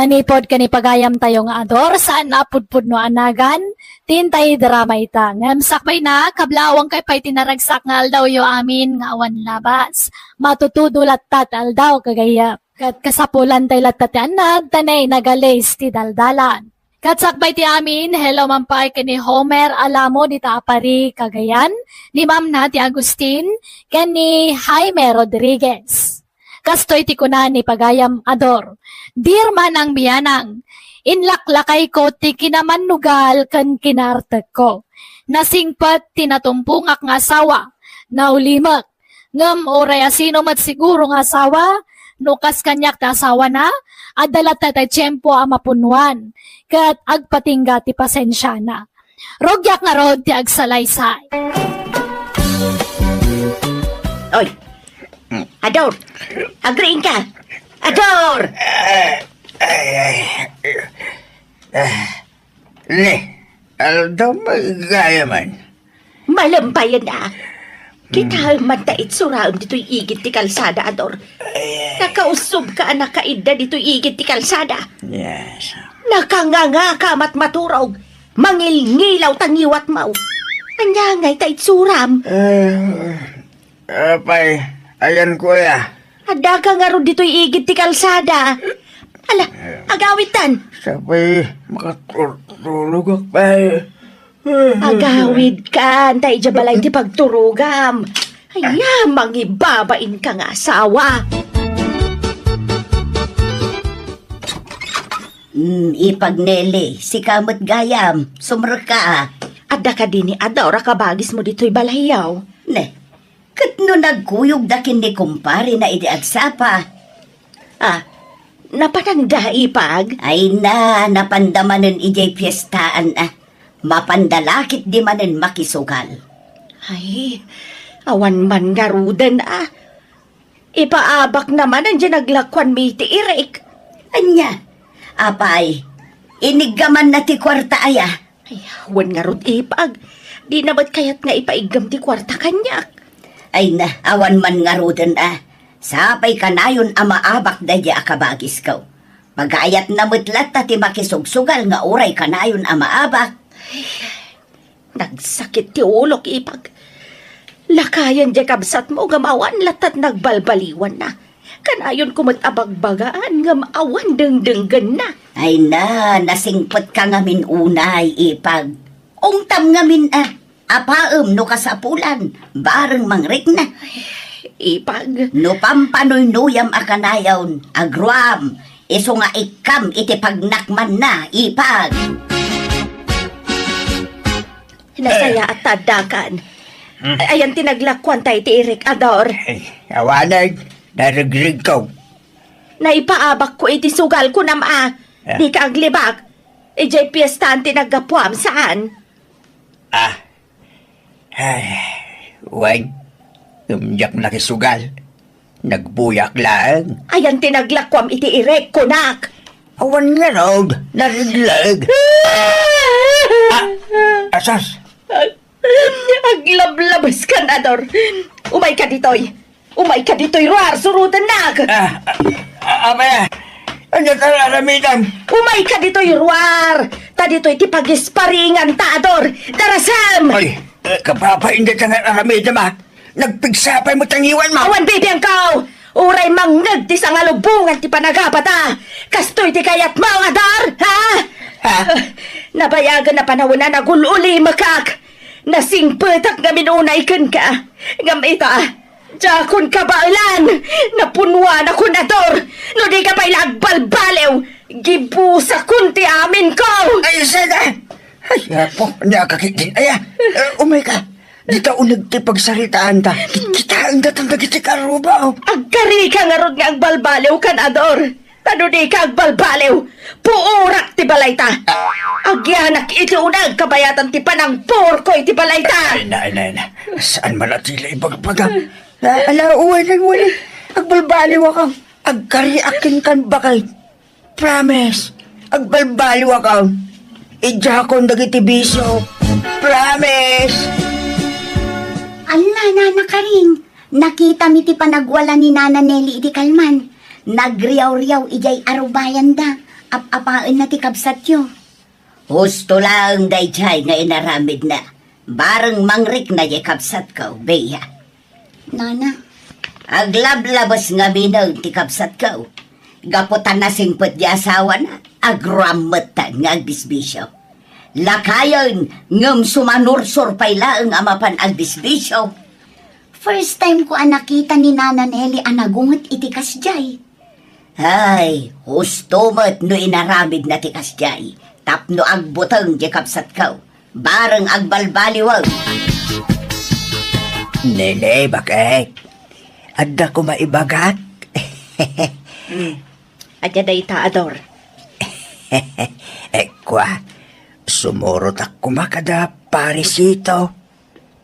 Manipod ka ni pagayam tayo nga ador, saan napudpud no anagan, tintay drama ita. Ngamsakbay na, kablawang kay pay tinaragsak nga aldaw yo amin nga awan labas. Matutudulat tat aldaw kagaya. Kat kasapulan tay latat anad, tanay nagalays ti daldalan. Katsakbay ti amin, hello mampay ka ni Homer, alamo di taapari kagayan, ni Ma'am na ti Agustin, ken ni Jaime Rodriguez. Kastoy ti kunan ni pagayam ador. Dear manang biyanang, inlaklakay ko ti kinamanugal kan kinartag ko. Nasingpat tinatumpungak nga asawa, naulimak. Ngam oray asino mat siguro nga asawa, nukas kanyak ta asawa na, adalat ta tiyempo amapunwan, kat agpatingga ti pasensya na. Rogyak nga rod ti agsalaysay. Oy, Ador, agreeing ka. Ador! Ne, aldaw magaya man. Malampayan na. Kita man tait suraon dito'y igit ti kalsada, Ador. Nakausob ka nakaida dito'y igit ti kalsada. Yes. Nakanganga ka mat maturog. Mangilngilaw tangiwat mau. Anyangay tait suram. Apay, ayan kuya. Ada ka nga ron dito'y igit ti kalsada. Ala, agawitan. Sabay, makatulog akpay. Agawid ka, antay jabalay ti pagturugam. Ay, mangibabain ka nga asawa. Ipagnele, si kamot gayam, sumra ka. Ada ka din ni Adora kabagis mo dito'y balayaw. Ne, kat no nagkuyog dakin ni kumpare na idiagsapa. Napanangda ipag? Ay napandamanin ijay piyestaan Mapandalakit di manin makisugal. Ay, awan man garudan Ipaabak naman andyan naglakwan mi ti Irek. Anya, apay, inigaman na ti kwarta aya. Ay, awan nga rod ipag. Di na ba't kayat nga ipaigam ti kwarta kanyak? Ay awan man nga rudan Sapay kanayon maabak da di akabagis ko. Magayat na mutlat ti makisugsugal nga uray kanayon maabak. Nagsakit ti ulok ipag. Lakayan di kabsat mo gamawan latat nagbalbaliwan na. Kanayon kumot abagbagaan gamawan dengdenggan na. Ay nasingpot ka ngamin unay ipag. Ungtam ngamin apaem no kasapulan, bareng mangrik na. Ipag. No pampanoy-noyam akanayon, agruam, iso nga ikam iti pagnakman na ipag. Nasaya at tadakan. Ayan tinaglakwan tayo ti Irek Ador. Ay, awanag, narigrig ko. Naipaabak ko iti sugal ko Di ka aglibak. Ijay piyestaan tinagapuam saan? Wag, umyak na kisugal. Nagbuyak lang. Ayan tinaglakwam iti Irek kunak. Awan nga raw, nariglag. Asas? Aglablabas ka, Ador. Umay ka ditoy, ruar, surutan nag. Amaya, ano tararamitan? Umay ka ditoy, ruar. Ta ditoy ti pagisparingan ta, Ador. Darasam. Ay, kapapaingat ka nga naramitan ma. Nagpigsapay mo tangiwan mo. Awan bibiyang kau. Uray mangag ti sangalubungan ti panagapat Kastoy ti kayat mo, Ador, ha? Nabayagan na panahon na nagululi makak. Nasingpetak nga minunay kan ka. Gamita, jakon ka bailan. Napunwan ako na, Ador. No di ka pa'y lagbalbalew. Gibusa kunti amin ko. Ay, sada! Ay, po, nakakitin. Ay, umay ka. Dito unag ti pagsaritaan ta. Kita ang datang dagiti karuba. Agkari ka nga rod nga agbalbalew kan, Ador. Tano di ka agbalbalew. Puurak ti balay ta. Agyanak iti unag kabayatan ti panang porko iti balay ta. Ay, na. Saan manatila ibagbaga? Uwan. Agbalbaliw ako. Agkari akin kan bakay. Promise. Agbalbaliw ako. Ijakon dagiti bisyo. Promise. Ala, Nana Karing. Nakita mi ti panagwala ni Nana Nelly iti kalman. Nagriyaw-riyaw ijay arubayan da. apaan na ti kabsat yo. Husto lang dayjay nga inaramid na. Bareng mangrik na di kapsat ka, beya. Nana, Aglablabas nga minaw ti kapsat ka. Gaputan na singpot di asawa na. Agramatan nga agbisbisyo. Lakayon ngam sumanursor pailaang amapan agbisbisyo. first time ko nakita ni Nana Nelly anagungot iti kasjay. Ay, husto mo't no inaramid na ti kasjay. Tapno agbutang di kapsat ka. Bareng agbalbaliwag. Nene, bakit? Adda ko maibagat? Adya day ta, Ador. Kwa, sumurot ako makada parisito.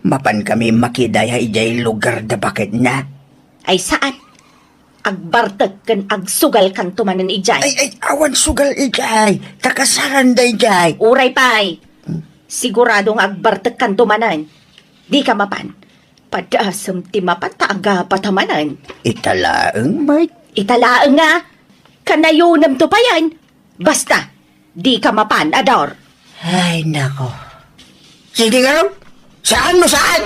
Mapan kami makidaya ijay lugar da bakit na. Ay saan? Agbartag kan agsugal kan tumanan ijay. Ay, awan sugal ijay. Takasaran da ijay. Uray pay. Siguradong agbartag kan tumanan. Di ka mapan. Padasam ti mapataaga patamanan. Italaang may. Italaang nga. Kanayunam to pa yan. Basta, di ka mapan, Ador. Ay, nako. Sige nga raw. Saan mo saan?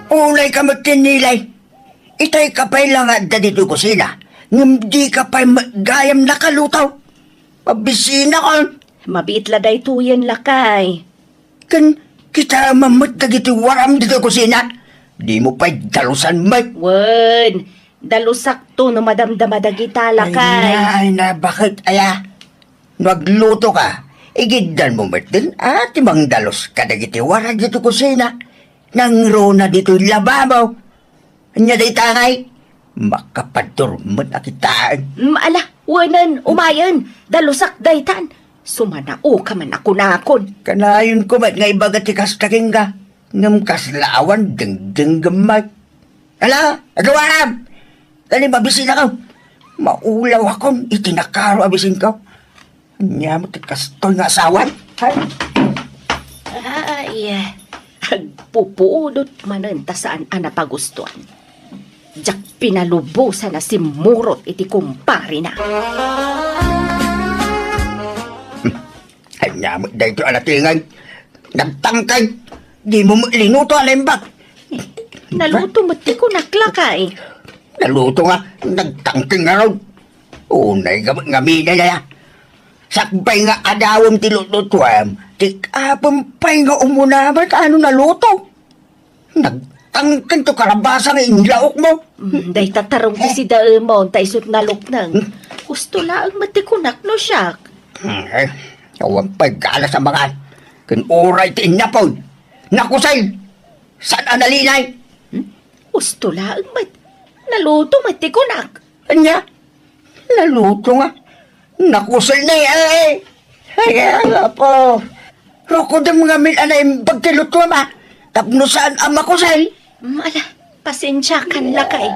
Ulay ka magtinilay. Itay ka pa'y lang at dito kusina. Ngam di ka pa'y gayam nakalutaw. Pabisina ka. Mabitla day tuyen lakay. Kan kita mamut na giti waram dito kusina. Di mo pa'y dalusan may. Wen, dalusak to no madamdamadagita lakay. Ay na, bakit aya? Nagluto ka. Igiddan mo din at imang dalos kadagiti waram dito kusina. Nang rona dito lababaw. Anya day tangay. Makapadurmat na kitaan. Ala, wanan, umayan, dalusak daytan. Sumanao ka man ako nakon. Kanayon ko mat nga ibagat ikas taking ka. Ngam kaslawan ding gamay. Ala, agawaram! Kani mabisina ka. Maulaw akong itinakaro abisin ka. Anya mo kastoy nga asawan. Ay, agpupuudot manan ta saan anapagustuhan. Jak pinalubusan na si Murot iti kumpari na. Anya mo dahito alatingan. Nagtangkay. Di mo linuto alembak. Naluto mati ko naklakay. Naluto nga. Nagtangkay nga raw. Unay gamina na ya. Sakbay nga adawam ti lututuam. Tikapam pa'y nga umunaman ka ano naluto. Nagtangkay to karabasa nga inlaok mo. Day tatarong ti si Daemon tay sut naluknang. Gusto laang mati ko nakno siya. Awan pa'y gala sa mga. Kan oray ti inapon. Nakusay. Saan analinay? Gusto laang naluto mati ko nak. Anya? Naluto nga. Nakusay na eh. Kaya nga po. Roko da mga milanay pagkiluto ma. Tapno saan ang makusay? Ala, pasensya kan lakay.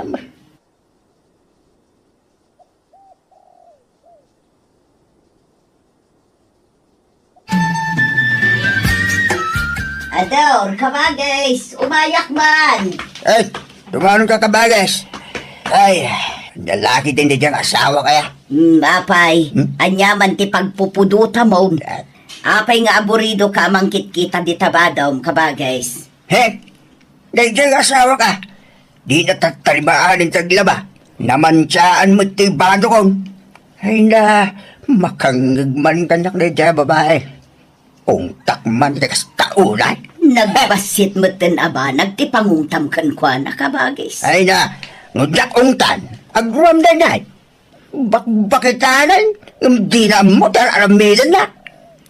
Ador, kabagis, umayak man. Ay, tumanon ka kabagas. Ay, lalaki din diyang asawa kaya. Apay, anyaman ti pagpupuduta mo. Apay nga aburido ka mangkit kita di tabadom, kabagis. He, diyang asawa ka. Di natatarimaan ng taglaba. Namansyaan mo ti bado kong. Ay na, makangagman ka na diyang babae. Kung takman tikas taulay. Nagbasit mo tin aba, nagtipangungtam kan kwa na, kabagis. Ay na, ngudyak ungtan. Agruam na na. Bakitanan, hindi na mo taramilan na.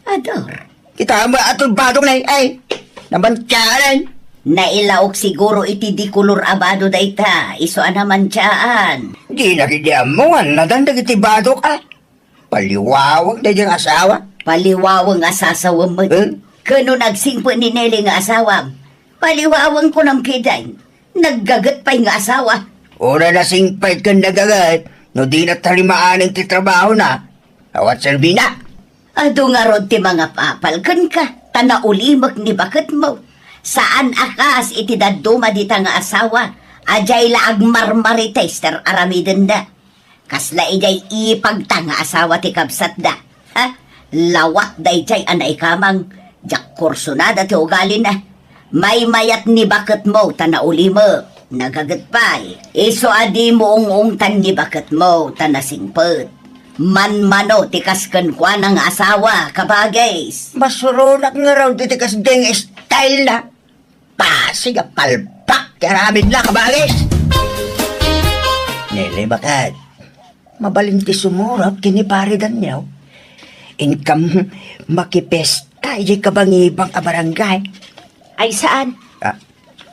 Ador, Kita mo atong badong na ay. Namansyaan. nailaok siguro iti di kulur abado dayta, iso naman tiyaan. Di nakidiam mo nga, nadandag iti badok ah. Paliwawag na diyang asawa. Paliwawang asasawam mo. Kano nagsingpo ni Nelly nga asawam. Paliwawang ko ng kiday. Naggagat pa'y nga asawa. Ura na singpay kang nagagat, no di na talimaan ang titrabaho na. Awat Selvina. Ado nga rod ti mga papalkan ka. Tanaulimak ni bakit mo. Saan akas iti daduma dita nga asawa. Ajay laag marmari tester aramiden da. Kasla ijay ipagtanga asawa ti kabsat da. Ha? Lawat da ijay anay kamang. Jak kurso na dati ugali na. May mayat ni bakit mo tanauli mo. Nagagat pa Iso adi mo ung tan ni bakit mo tanasingpet. Man-mano tikaskan kwa ng asawa kabagays. Masurunak nga raw ditikas ding style na. Pasiga palpak karamin na kabagis. Nele bakit? Mabalinti sumurap kiniparidan niyo. Income makipesta ijay kabangibang a barangay. Ay saan? Ah,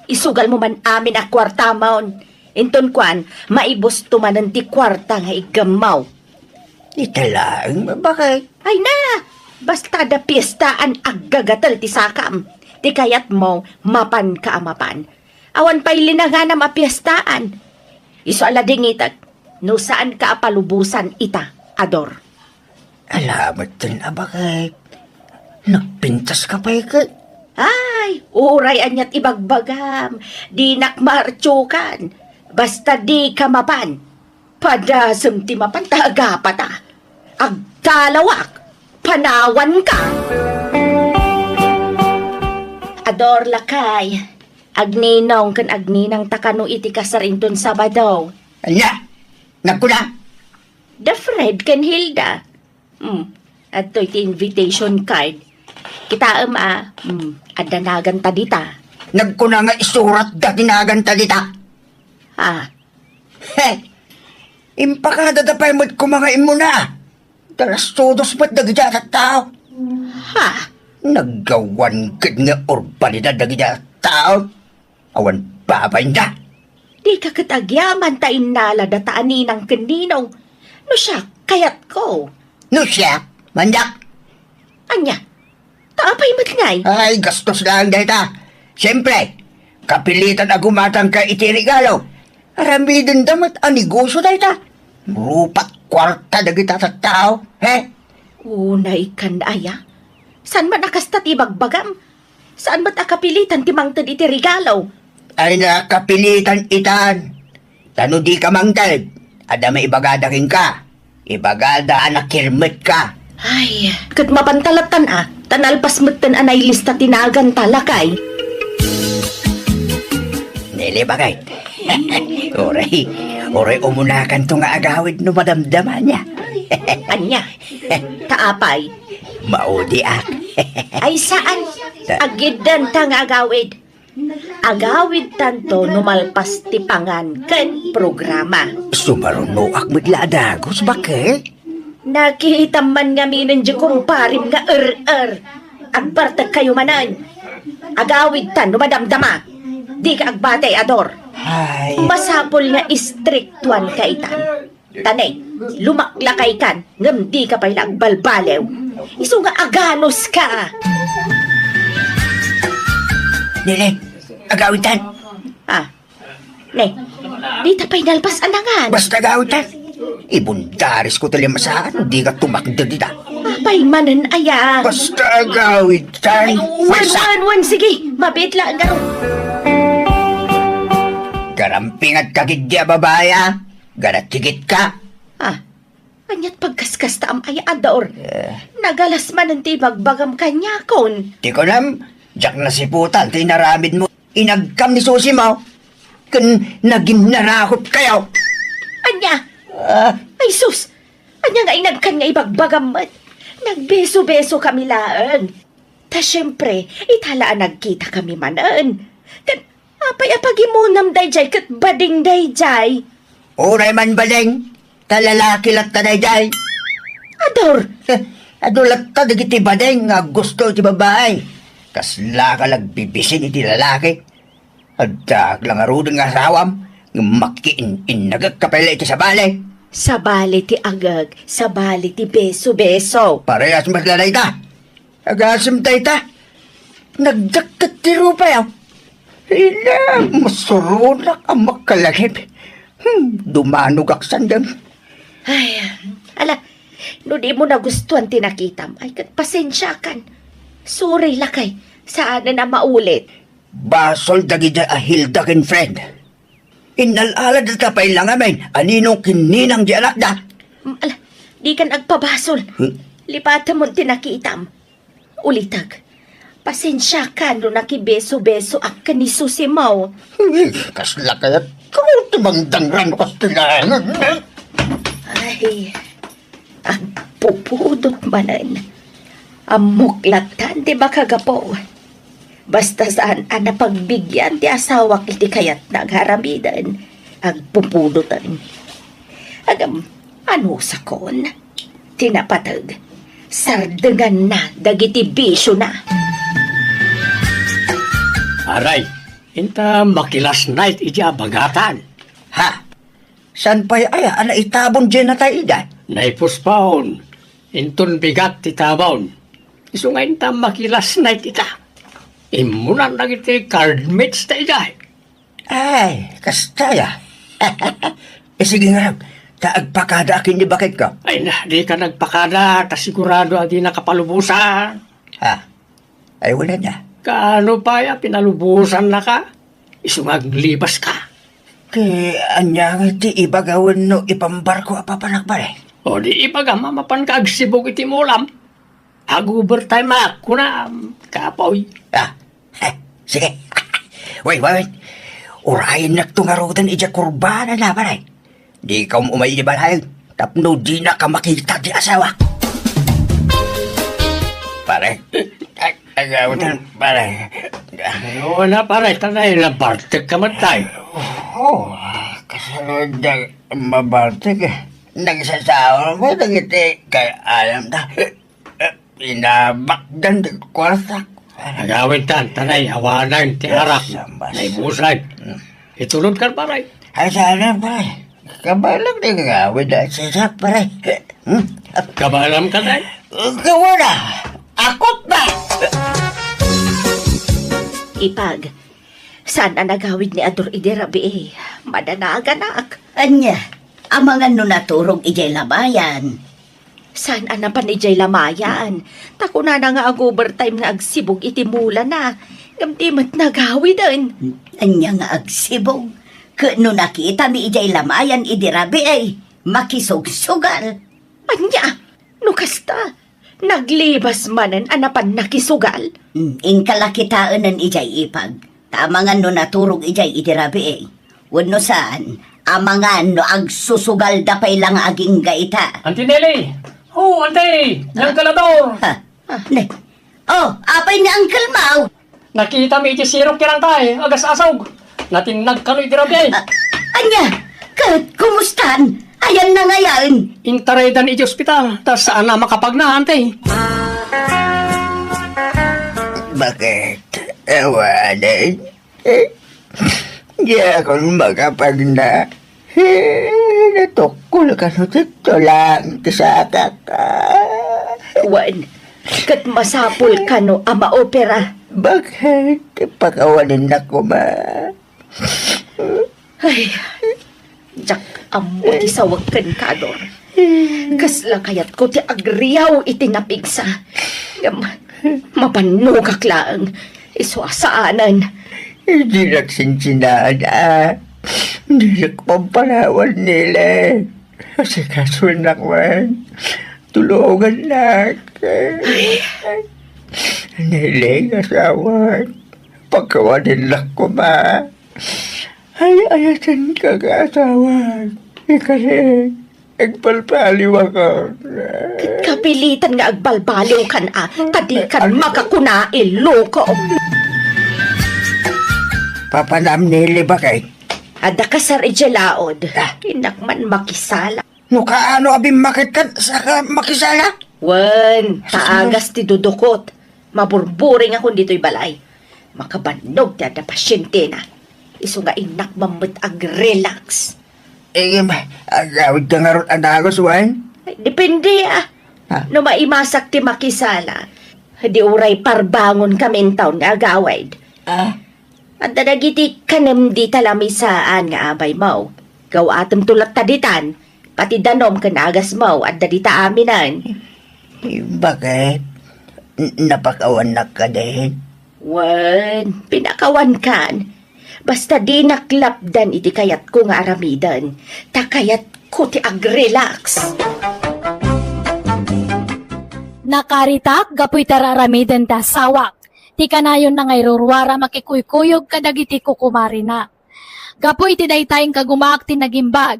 Isugal mo man amin a kwarta maon. Inton kwan, maibos tumanan ti kwarta nga igamaw. italang, bakit? Ay na! Basta da piyestaan aggagatal ti sakam. Ti kayat mo, mapan ka amapan. Awan pa'y linanganam a piyestaan. Iso alading itat, no saan ka apalubusan ita, Ador. Alamat din, bakit? Nagpintas ka pa ikat. Ay, uray anyat ibagbagam. Di nakmartsukan. Basta di ka mapan. Padasem ti mapan tagapata. Agdalawak. Panawan ka. Ador lakay. Agninong kan agninang takano iti kasarinton Sabado. Anya, nagkuna. The Fred kan Hilda. At iti invitation card. Kita adanagan ta dita. Nagkuna nga isurat da tinagan talita. Ah, He, impakada da pa'y mo't kumakain mo na. Talas todos ba't dagja sa tao? ha, Naggawan kid nga urbanidad dagja sa tao. Awan babay na. di ka katagyaman ta inala dataan ng kaninaw. No siya, kayat ko. No siya, manyak. Anya, taapay matngay. Ay, gastos lang data. Siyempre, kapilitan agumatang ka iti regalo. Aramidin damat ang negosyo data. Rupat kwarta dagita sa tao. He? Unay kan aya. San man nakasta ti bagbagam? Saan ba't akapilitan ti mangtad iti regalo? Ay nakapilitan itan. Tano di ka mangtad. Ada may ibagadakin ka. Ibagada anak kirmet ka. Ay, kat mapantalatan tanalpas matan anay lista tinagan talakay. Nili bakit? Oray umunakan to nga agawid no madamdaman niya. Anya, taapay. Maudi ak. Ay saan? Agidan tang agawid. Agawid tanto numalpas ti pangan ken programa. Sumaruno ak magladagos bakit? Nakita man nga minin di kumparim nga Agbartag kayo manan. Agawid tan numadamdama. Di ka agbatay, Ador. Ay, Masapol nga istriktuan ka itan. Tanay, lumaklakay kan, ngam di ka pa'y nagbalbalew. Iso nga aganos ka. Nili, agawitan. Ne, di ta pa'y nalpas anangan. Basta agawitan. Ibundaris ko talim masaan, di ka tumakda dita. Apay manan aya. Basta agawitan. Wan, sige, mabitla nga ro. Garamping at kagidya babaya. Garatigit ka. Anyat pagkaskas ta am aya, Ador. Nagalas man ang tibagbagam kanya kon. Di ko nam, jak na siputan, tinaramid mo. Inagkam ni susi mo. Kun naging narakot kayo. Anya, ay sus, anya nga inagkan nga ibagbagam mat. Nagbeso-beso kami laan. Ta syempre, italaan nagkita kami manan. Kan, apay-apagi mo nam dayjay kat bading dayjay. Uray man baling, talalaki lang tanayjay. Ador, Adulat ta dagiti badeng nga gusto ti babae. Kasla ka lagbibisin iti lalaki. Adag lang arudang nga asawam, nga makiin-in nagagkapela iti sa balay. sa bali ti agag, sa bali ti beso-beso. Parehas mas lalay ta. Agasam tayo ta. Nagdakat ti rupay ah. Ila, masurunak ang makalagip. Dumanog aksandam. Ay, ala, no di mo nagustuhan tinakitam, ay kat pasensya kan. Sorry lakay, saan na maulit. Basol dagida a Hilda ken friend. Inalalad na tapay lang amin. Aninong kininang di anak da. Ala, di kan agpabasol. Lipatan mo tinakitam. Ulitag. Pasensya ka no nakibeso-beso ak ni Susimaw. Kasla kaya. Kung timangdang rano kastilangan. Ay, ang pupudot manan. Amuklatan di ba kagapo? Basta saan ang napagbigyan ti asawa kiti kayat nagharamidan. Ang pupudutan. Agam, ano sa kon? Tinapatag. Sardengan na, dagiti bisyo na. Aray, inta makilas night ija bagatan. Ha? San pa'y ana itabon dyan na tayo ida? Naipuspaon, intun bigat titabon. Iso nga inta makilas night ita. Imunan na iti card mates ta ija. Ay, kastaya. Sige nga, taagpakada akin di bakit ka? Ay na, di ka nagpakada, ta sigurado adi nakapalubusan. Ha? Ay, wala na. Kaano pa ya, pinalubusan na ka? Iso nga libas ka. Kaya anyang iti ibagawin no ipambarko apapanakbare. O di iba ka, mamapan ka agsibog iti mulam. Ag-overtime ako na, kapoy. Ah, sige. Wait. Urayin na tungarutan ija kurbana na paray. Di ka umay di balay. Tapno di na ka makita di asawa. Pare. Agawin pare. Oo na pare, tanay na bartek ka matay. Oh, kasunod na mabartek eh. Nagsasawa mo, nagiti kay alam na. Inabakdan di kwartak. Agawin tan, tanay, awanan, ti arak, naibusan. Itulod ka pare. Ay sana pare. Kabalang di gawin na siya pare. Kabalam ka na. Gawa na. Akot na. Ipag, saan ang nagawid ni Ador Iderabi eh? Madanaganak. Anya, ang mga nunaturong ijay labayan. Saan ang napanijay lamayan? Tako na nga ang overtime nga agsibog itimula na. Gamtimat nagawi din. Anya nga agsibog. Kano nakita mi ijay lamayan idirabi ay makisugsugal. Anya, nukasta. Naglibas manan anapan nakisugal. In kalakitaan ng ijay ipag. Tama nga nunaturong ijay idirabi ay. Wano saan, amangan no agsusugal dapay lang aging gaita. Auntie Nelly! Oh, Auntie! Yang kalador! Ha? Ne? Oh, apay ni Uncle Mau. Nakita mi iti sirok kirang tayo, agas asog. Natin nagkanoy dirabi. Anya, kumustan? Ayan na ngayon. Intaredan iti ospital, tas saan na makapagna, Auntie? Bakit? Ewanan. Di ako makapagna. Natukol ka no dito lang. Tisaka ka. Wan, kat masapul ka no ama opera. Bakit? Pakawanin na ko ma. Ay, jak amo ti sawagkan ka, Ador. Kasla kayat ko ti agriyaw iti napigsa. Mapanugak lang. Iswasaanan. Hindi nagsinsinaan Hindi nagpampalawan nila. Kasi kaso nakwan. Tulungan na. Niling asawan. Pagkawanin lang ko ma. Ay, ayatan ka ka-asawan. Kasi agpalpaliw ako. Kapilitan nga agbalbaliw kan kadi kan makakuna iloko. Papanam nili ba kay? Ada ka sa rejelaod. Inakman makisala. No kaano abim makitan saka makisala? Wan, taagas ti dudukot. Maburburing ako dito'y balay. Makabandog ti ada pasyente na. Iso nga inak mamut ag-relax. Agawid ka nga ron anagos, Wan? Ay, depende Ha? No maimasak ti makisala. Di uray parbangon kami taon nga agawid. At dadagiti kanem di talamisaan nga abay mo. Gawatem tulak taditan. Pati danom kanagas mo at dadita aminan. Bakit? Napakawan na ka din? Wan, pinakawan kan. Basta di naklapdan iti kayat ko nga aramidan. Takayat ko ti ag-relax. Nakaritak, gapoy tararamiden ta sawak. Ti kanayon na ngay rurwara makikuykuyog kadagiti kukumari na. Gapoy ti daytayng kagumaak ti nagimbag.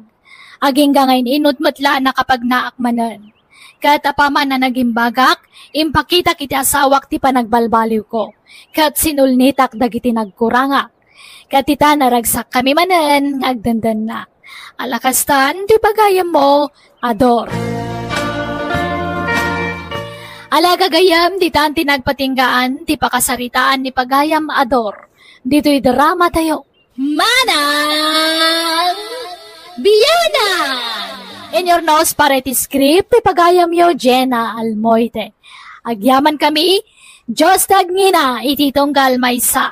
Aging gangayn inut matla na kapag naakmanan. Kat apaman na nagimbagak, impakita kiti asawak ti panagbalbaliw ko. Kat sinulnitak dagiti nagkuranga. Kat ita naragsak kami manen, ngagdandan na. Alakastan, di pagayam mo, ador. Alaga gayam, di tan tinagpatinggaan, di pakasaritaan ni pagayam, ador. Dito'y drama tayo. Manang Biyana! In your nose parety script, ipagayam yo, Jenna Almoite. Agyaman kami, Diyos tagngina, ititonggal maysa.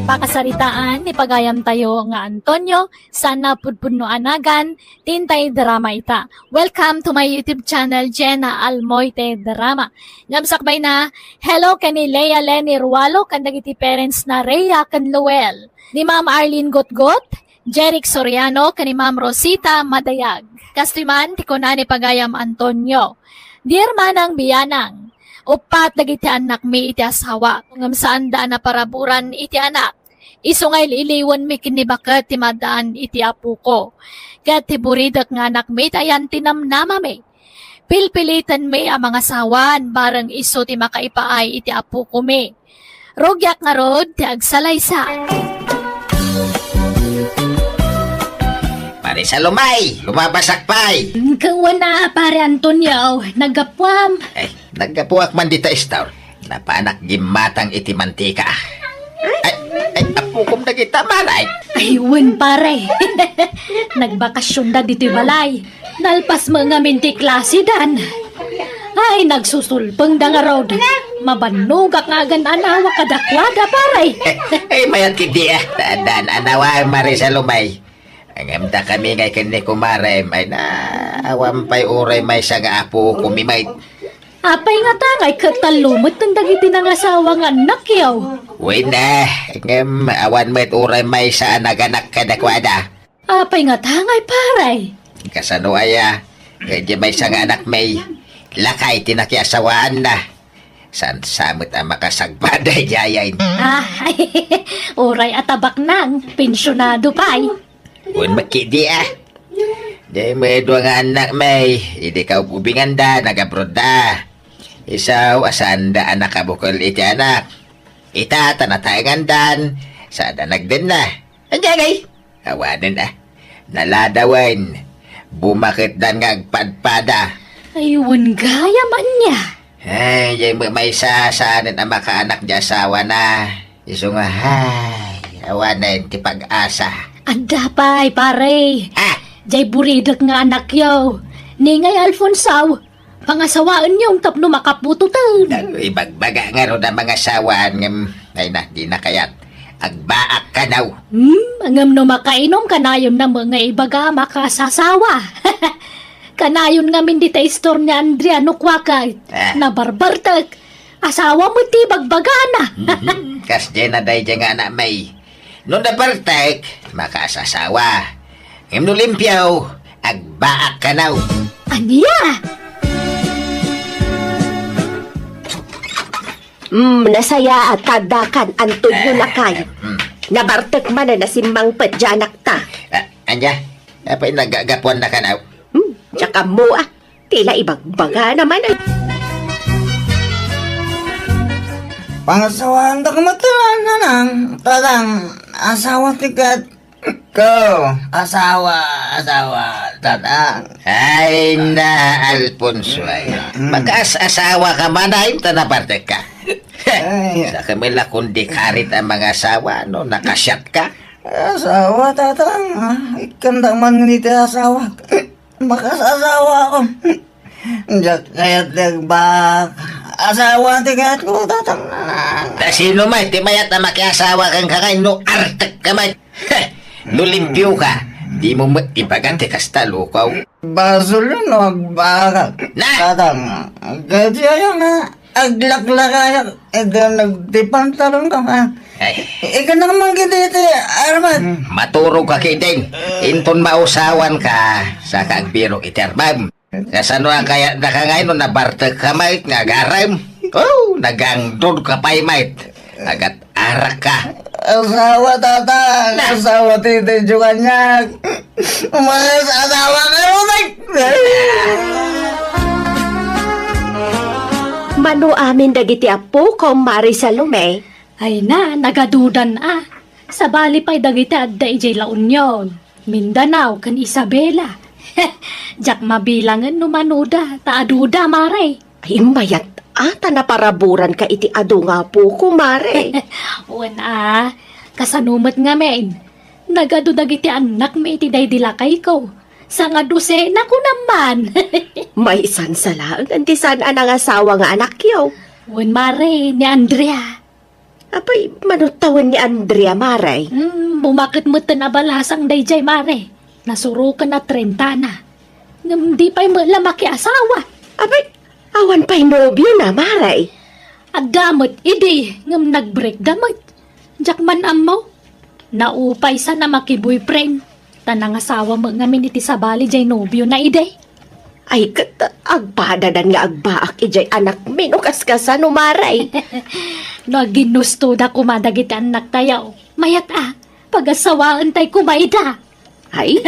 Pakasaritaan, ipagayam tayo nga Antonio, sana pudpudno anagan, tintay drama ita. Welcome to my YouTube channel, Jenna Almoite Drama. Ngamsakbay na, hello kani Leia Lenny Rualo, kandagiti parents na Rhea Canluel, ni Ma'am Arlene Gotgot, Jeric Soriano, kani Ma'am Rosita Madayag. Kastiman, tikuna ni pagayam Antonio. Dear Manang Biyanang, upat dagiti anak mi iti asawa, ngam saan daan na paraburan iti anak. Isungay iliwan mi kinibakat ti madaan iti apu ko. Kat ti buridak nga anak mi tayan tinamnama mi. Pilpilitan mi ang mga sawan, barang iso ti makaipaay iti apu ko mi. Rogyak nga rod ti agsalaysa. Marisa Lumay, lumabasakpay. Kawan na pare Antonio, nagapwam. Ay, nagkapuak man dita istor. Napanak gimatang iti mantika. Ay, apukom na kita maray. Ayun pare, nagbakasyon na dito balay. Nalpas mga minti klase dan. Ay, nagsusulpeng da nga road. Mabanugak nga gan anawa kadakwada pare. Ay, mayat kiti Tandaan anawa Marisa Lumay. Ang emta kami ngay kani kumare may na awampay uray may saga apo kumimay. Apay nga tangay katalumot ng dagiti ng asawa nga anak yaw. Uy na, ngem awan met uray may sa naganak kadakwada. Apay nga tangay paray. Kasano aya, kaya may saga anak may lakay tinakiasawaan na. San samot ang makasagpaday jayain. Ay, uray atabak nang, pensyonado pa'y. Uwan makidi Di may dua nga anak may, hindi ka ubingan da, nag-abroad da. Isaw, asanda anak kabukol iti anak. Ita, tanatayangan dan, sada nagden na. Andiyan ay, awanan Naladawan, bumakit dan nga agpadpada. Ayun gaya man niya. Ay, yung may sasanin ang makaanak di asawa na. Iso nga, ay, awanan ti pag-asa. Anda pa'y pare. Jay buridak nga anak yaw. Ningay Alfonso, pangasawaan yung tapno makapututan. Ibagbaga nga ro na mga sawaan ngam ay na di na kayat agbaak ka naw. Angam no makainom kanayon na mga ibaga makasasawa. Kanayon nga min dita istor ni Andriano Kwakay. Na barbartag. Asawa mo ti bagbagana. Kas dyan na day dyan nga na may. Nung nabartek, makasasawa. Ngam no limpyaw, agbaak ka naw. Aniya? Nasaya at kadakan Antonio Lakay. Nabartek man na simbang padyanak ta. Anya, apay nagagapuan na ka naw. Tsaka mo tila ibagbaga naman ay. Pangasawaan da kamataran na nang tatang asawa tikat ko. Asawa, tatang. Ay na, Alfonso ay. Mag-asawa ka man ay tanabartek ka. Sa kamila kundi karit ang mga asawa, no? Nakasyat ka. Asawa, tatang. Ikandang man nito asawa. Makasasawa ako. Diyak kaya't nagbak. Asawa, tigat ko, tatang. Sino may, timayat na makiasawa kang kakay, no artek ka may. No limpyo ka. Di mo ibaganti kasta lukaw. Basol yun, nagbakak. Na! Tatang. Kaya yan na. aglaklakaya. Ikaw nagtipantalon ka ha. Ay, Ikaw naman kita Arman. maturog ka kiting. Inton mausawan ka sa kagbiro iterbam. Kasano ang kaya nakangay no nabartag ka mait nga garam. Oh, nagangdod ka pa'y mait. Agat arak ka. Asawa tatang. Asawa titi juga niya. Umayos asawa kayo. Mano amin dagiti apo ko Mari Salome. Ay na, nagadudan Sa bali pa'y dagiti adda ijay La Union. Mindanao kan Isabela. Jak mabilangan no manuda, taaduda maray. Ay mayat ata na paraburan ka iti adu nga po ko Mare. Wana, kasanumat nga men. Nagadudag iti anak me iti daydilakay ko. Sa nga dosena ko naman. May isan salaan anti saan ang asawa nga anak yaw. Wan mare, ni Andrea. Apay manutawan ni Andrea Mare. Bumakit mo tanabalasang dayjay mare. Nasurukan na 30 na. Ngam di pa'y malamaki asawa. Apay awan pa'y nobyo na Mare. Agdamot, idi, ngam nag-break damot. Jakman amaw, naupay sa na maki-boyfriend. Tanang asawa mo ngamin iti sabali jay nobyo na ide. Ay agpadadan nga agbaak ijay anak minukaskas no Mare. No, ginusto da kumadagiti anak tayaw. Mayat pag-asawaan tay kumayda. Ay,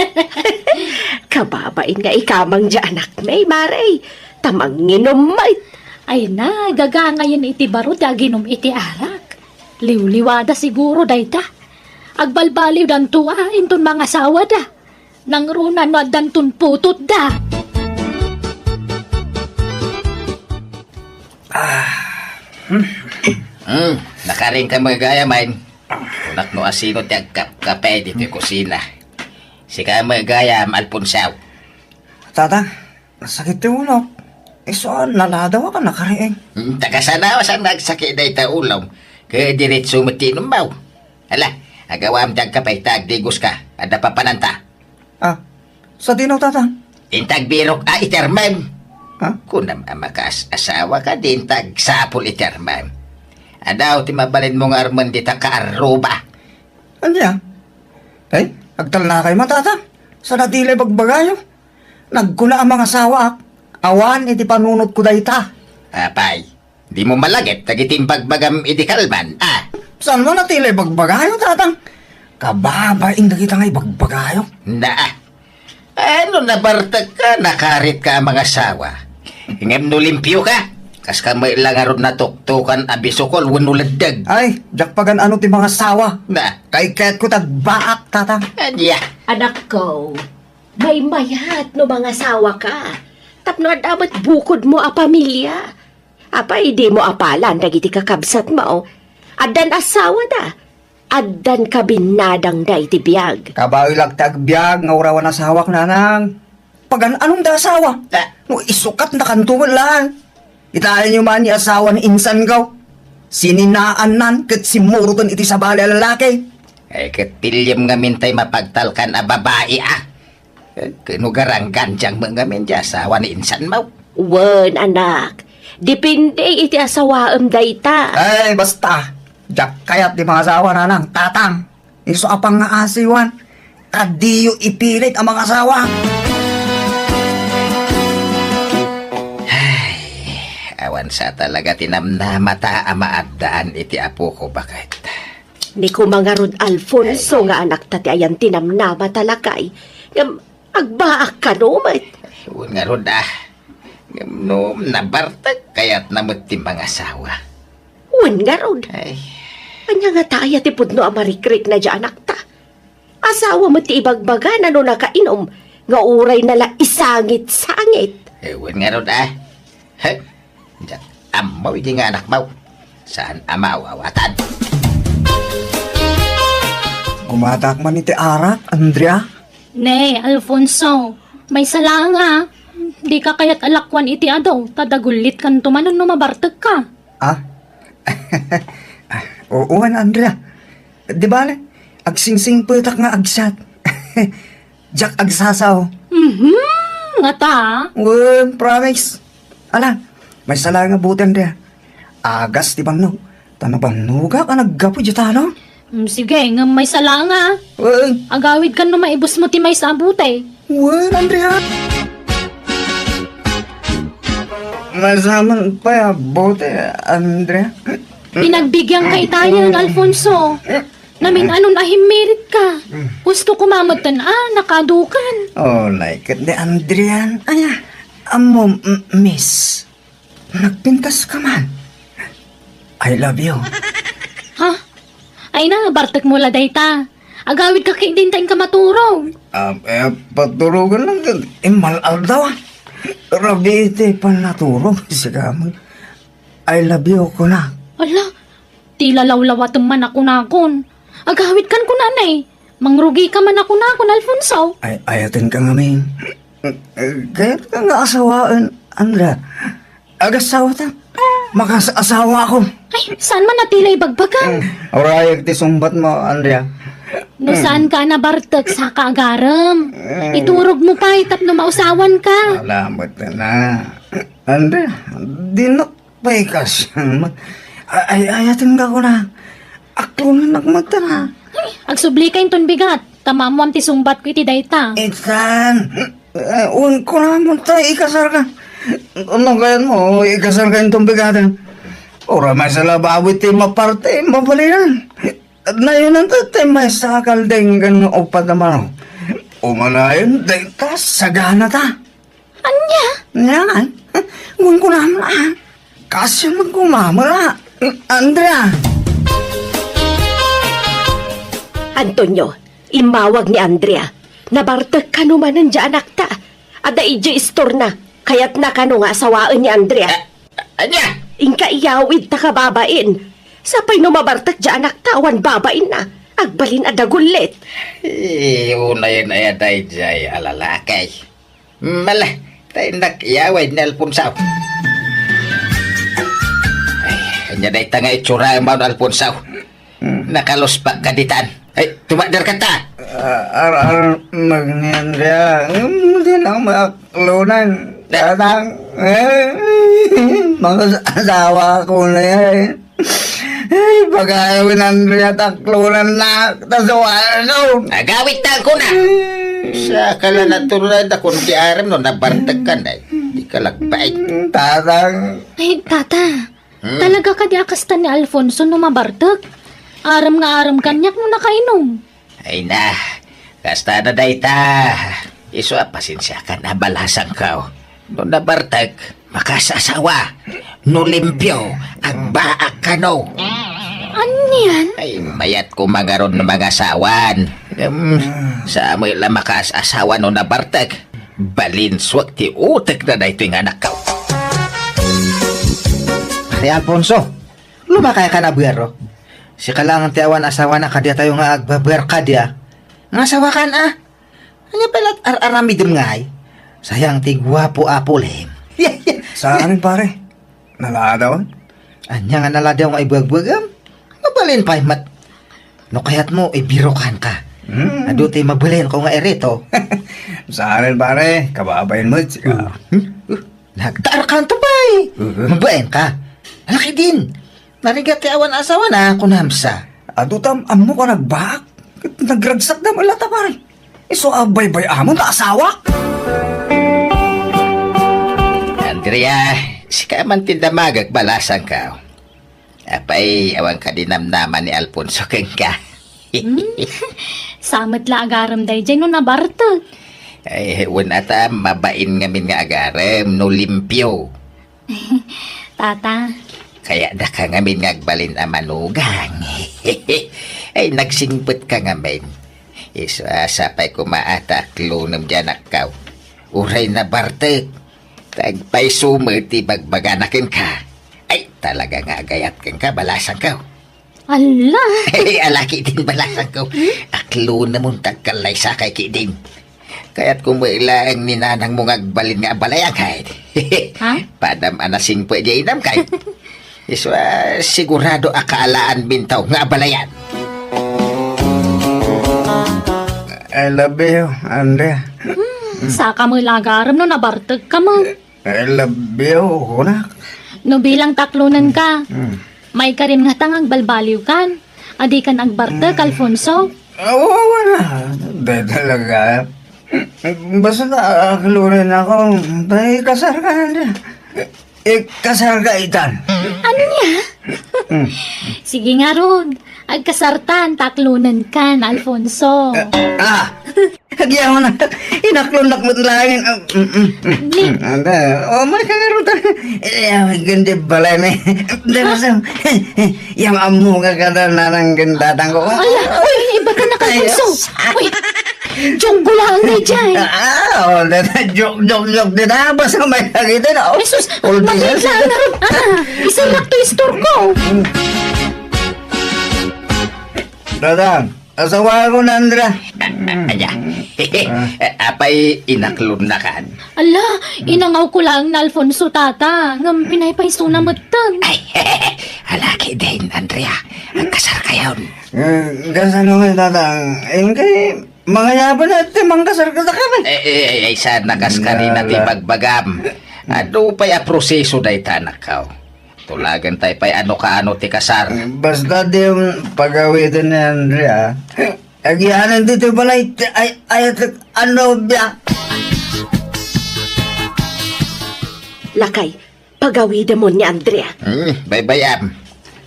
kababain nga ikamang dya anak may Mare. Tamang nginumay. Ay na, gagangayon iti baro da ginom iti arak. Liwliwada siguro dayta. Agbalbaliw dan tuwa inton mga asawa da. Nang runa no dantun putot da. Nakaring ka magaya main. Unak no asino ti agkape dito kusina. Sika magaya Alfonsaw. Tatang, sakit yung ulo. Saan naladaw ka nakariing? Tagasanawa sa nagsakit na ita ulam. Kaya diretso matinom maw. Ala, agawam dag kapay tagdigos ka. Ada pa pananta. Sa dinaw tatang? Intag birok itermem. Ha? Kung makas asawa ka din tag sapul itermem. Adaw ti mabalin mo nga arman dita ka aruba. Anya? Ay, agtal na kayo matata. Sa natilay bagbagayo. Nagkuna ang mga sawak. Awan iti panunot ko dayta. Apay, di mo malagit tagiting pagbagam iti kalman. Saan mo natilay bagbagayo tatang? Kababaing na kita nga'y bagbagayo. Ano nabartag ka, nakarit ka ang mga sawa. Ingem no limpyo ka. Kas ka may langarod na tuktukan abisokol, wanuladdag. Ay, jakpagan ano ti mga sawa. Kay kaya't ko tagbaak tatang. Adya. Anak ko, may mayat no mga asawa ka. Tapno dapat bukod mo a pamilya. Apay di mo apalan dagiti kakabsat mo. Adan asawa da. Adan kabinadang da iti biyag. Kabawi lang tagbiag, nga urawan na sawak nanang. Pagan anong da asawa? No, isukat na kantungan lang. Itaan nyo man ni asawa ni insan gaw. Sininaan nan, kat simurutan iti sa bali lalaki. Ay, katilyam nga mintay mapagtalkan a babae Kinugarang ganjang mga min asawa ni insan mo. Wen anak, depende iti asawaem dayta. Ay, basta. Jak kayat di mga asawa nanang, tatang. Iso apang nga asiwan. Kadiyo ipilit ang mga asawa. Awan sa talaga tinamnamata amaadaan iti apo ko bakit. Ni ko mga Rod Alfonso nga anak tati ayan tinamnama talakay. Agbaak ka numat. Nga rod no, nabartag kaya't namot ti mga asawa. Wen nga Rod. Ay, Anya nga tayo ti pudno amarikrik na dya anak ta. Asawa mo ti ibagbaga na no nakainom. Nga uray nala isangit-sangit. ewan nga rod Hey, amaw hindi nga anak mo. Saan amaw awatan? Gumatak man iti arak, Andrea. Ne, Alfonso, may salanga. Di ka kaya't alakwan iti adaw. Tadagulit kan tumanon no mabartag ka. Oo, Andrea. Di ba, agsingsing putak nga agsat. Jak agsasaw. Nga ta. Promise. Ala, may sala nga buti, Andrea. agas ti bang no. Tanabanuga ka naggapo dyan no? Sige, nga may sala nga. Uy, Agawid kan no maibos mo ti may sabutay. well, Andrea. Masaman pa ya, bote, Andrea. Pinagbigyan kay tayo, Alfonso. Namin anon ahimirit ka. Gusto ko mamatan nakadukan. Oh, like it, de Andrea. Aya, amo, miss. Nagpintas ka man. I love you. Ha? Ay na, bartek mo la dayta. Agawid ka kay din tayong kamaturo. Paturugan lang yun. Malal daw ah. Rabite pa naturog. Sige mo. I love you ko na. Ala, tila lawlawat man ako nakon. Agawid kan ko nanay. Mangrugi ka man ako nakon, Alfonso. Ay, ayatin ka nga, Ming. Kaya ka nga asawaan, Andrea. Agasawa ta. Makasawa ako. Ay, saan man natilay bagbagan? Orayag ti sumbat mo, Andrea. No saan ka na bartek sa kaagaram? Iturog mo pa, itap no mausawan ka. Salamat na. Andrea, di na paikas. Ay, ayatin ka ko na. Ako na nagmata na. Agsubli ka yung bigat. Tama mo ang tisumbat ko iti dayta. Itan, uwan ko naman tayo, ikasar ka. Ano kaya mo, ikasar ka yung tumbigatan. Ora may sa labawit tayo maparte, mabaliran. At na yun ang tatay, may sakal din ganang upat naman. Umalayon, day ta, sagana ta. Anya? Yan, uwan ko naman. Kasi magkumamala. Andrea. Antonio, imawag ni Andrea. Nabartag ka naman ng anak ta. Ada ijo istor na. Kaya't na kano nga asawaan ni Andrea. Anya? Ingka iyawid ta kababain. Sapay no mabartag dya anak ta, awan babain na. Agbalin adagulit. Unay na yan tayo jay alalakay. Malah, tayo nakiyaway ni Alfonso. Ay, kanya na itanga itsura ang maun Alfonso. Nakaluspak ka ditan. Ay, tumadar ka ta. Mag-Andrea, hindi lang makaklunan. Tatang, mga asawa ko na yan. Ay, pag-ayawin Andrea, taklunan na. Tasawa, Agawit na ako na. Sa kala natural na kung di aram no, nabartag ka na. Di ka lagbay. Tatang, Ay, tata. Talaga ka di akastan ni Alfonso no mabartek? Aram nga aram kanyak no nakainom. Ay na, kasta na day ta. Iso pasensya ka na balasang ka. No nabartag, makasasawa. No limpyo, agbaak ka no. Anyan? Ay, mayat ko magaron ng mga asawan. Sa amoy lang makaasawa no nabartag. Balinswag ti utek na ito yung anak ka. Ay, Alfonso, lumakay ka na biyero. Si kalangan ti awan asawa na kadya tayo nga agbaber kadya. Nga asawa ka na. Ano pala aramidem nga ay? Sayang ti gwapo apolem. saan pare? Naladawan? Anya nga naladaw nga ibag-bagam. Mabalin pa mat. No kayat mo, ibirokan ka. Ado ti mabalin ko nga erito. Saan pare? Kababayan mo, tsika. Nagtaar ka to bay. Mabain ka. Laki din. Narigat ti awan asawa na kunamsa. Adutam, amo ka nagbak. Nagragsak na malata pare. Iso abay-bay amon na asawa. Andrea, si ka man tindamagag balasang ka. Apay, awang ka dinamnaman ni Alfonso keng ka. Samat la agaram day dyan no nabartek. Ay, wala ta, mabain ngamin nga agarem, no limpyo. Tata, Kaya da ka ngamin nga agbalin a manugang. Ay, nagsingput ka ngamin. Iso asapay kumaatak lunam dyan akaw. Uray na bartek. Tagpay sumati bagbaganakin ka. Ay, talaga nga agayat kang ka, balasang ka. ala. Ay, alaki din balasang ka. Aklo na mong tagkalay sa kay kidin. Kaya't kumailang ni nanang mong agbalin nga abalayang kahit. Ha? Padam anasing pwede inam kahit. Iso sigurado akaalaan bintaw nga abalayan. I love you, Andrea. Saka mo ilagaram no nabartek ka mo. I love you, kunak. No bilang taklunan ka, may karim nga tangang balbaliw kan. Adi kan agbarta, Alfonso. Oo, wala. Dahil talaga. Basta nakakulurin ako. Dahil kasar ka na. Kasar ka, Itan. Ano niya? Sige nga ron. Agkasartan, taklunan kan, Alfonso. Kaya mo na. Inaklon mo langin. May kagaroon tayo. May ganda balay may. Dahil yung amu ka kada na ng gandatang ko. Ala, uy, iba ka na, Alfonso. Uy, jonggo lang na dyan. Joke din na. Basta may nakita na. Jesus, maliit lang na ron. Isang lakto store ko. Dadang, asawa ko na, Andra. Anya. Apay inaklon na kan. Ala, inangaw ko lang na Alfonso tata. Ngam pinaypayso na matan. Ay, halaki din, Andrea. Ang kasar kayon. Kasano nga, Dadang? Kay mga yaban natin, mga kasar ka sa kami. Ay, sana kaskari na ti bagbagam. Ano pa'y a proseso day tanak kao? Tulagan tayo pa'y ano ka ano ti kasar. Basta di yung pagawitin ni Andrea. Agyanan dito pala ay ano biya. Lakay, pagawid mo ni Andrea. Baybayam.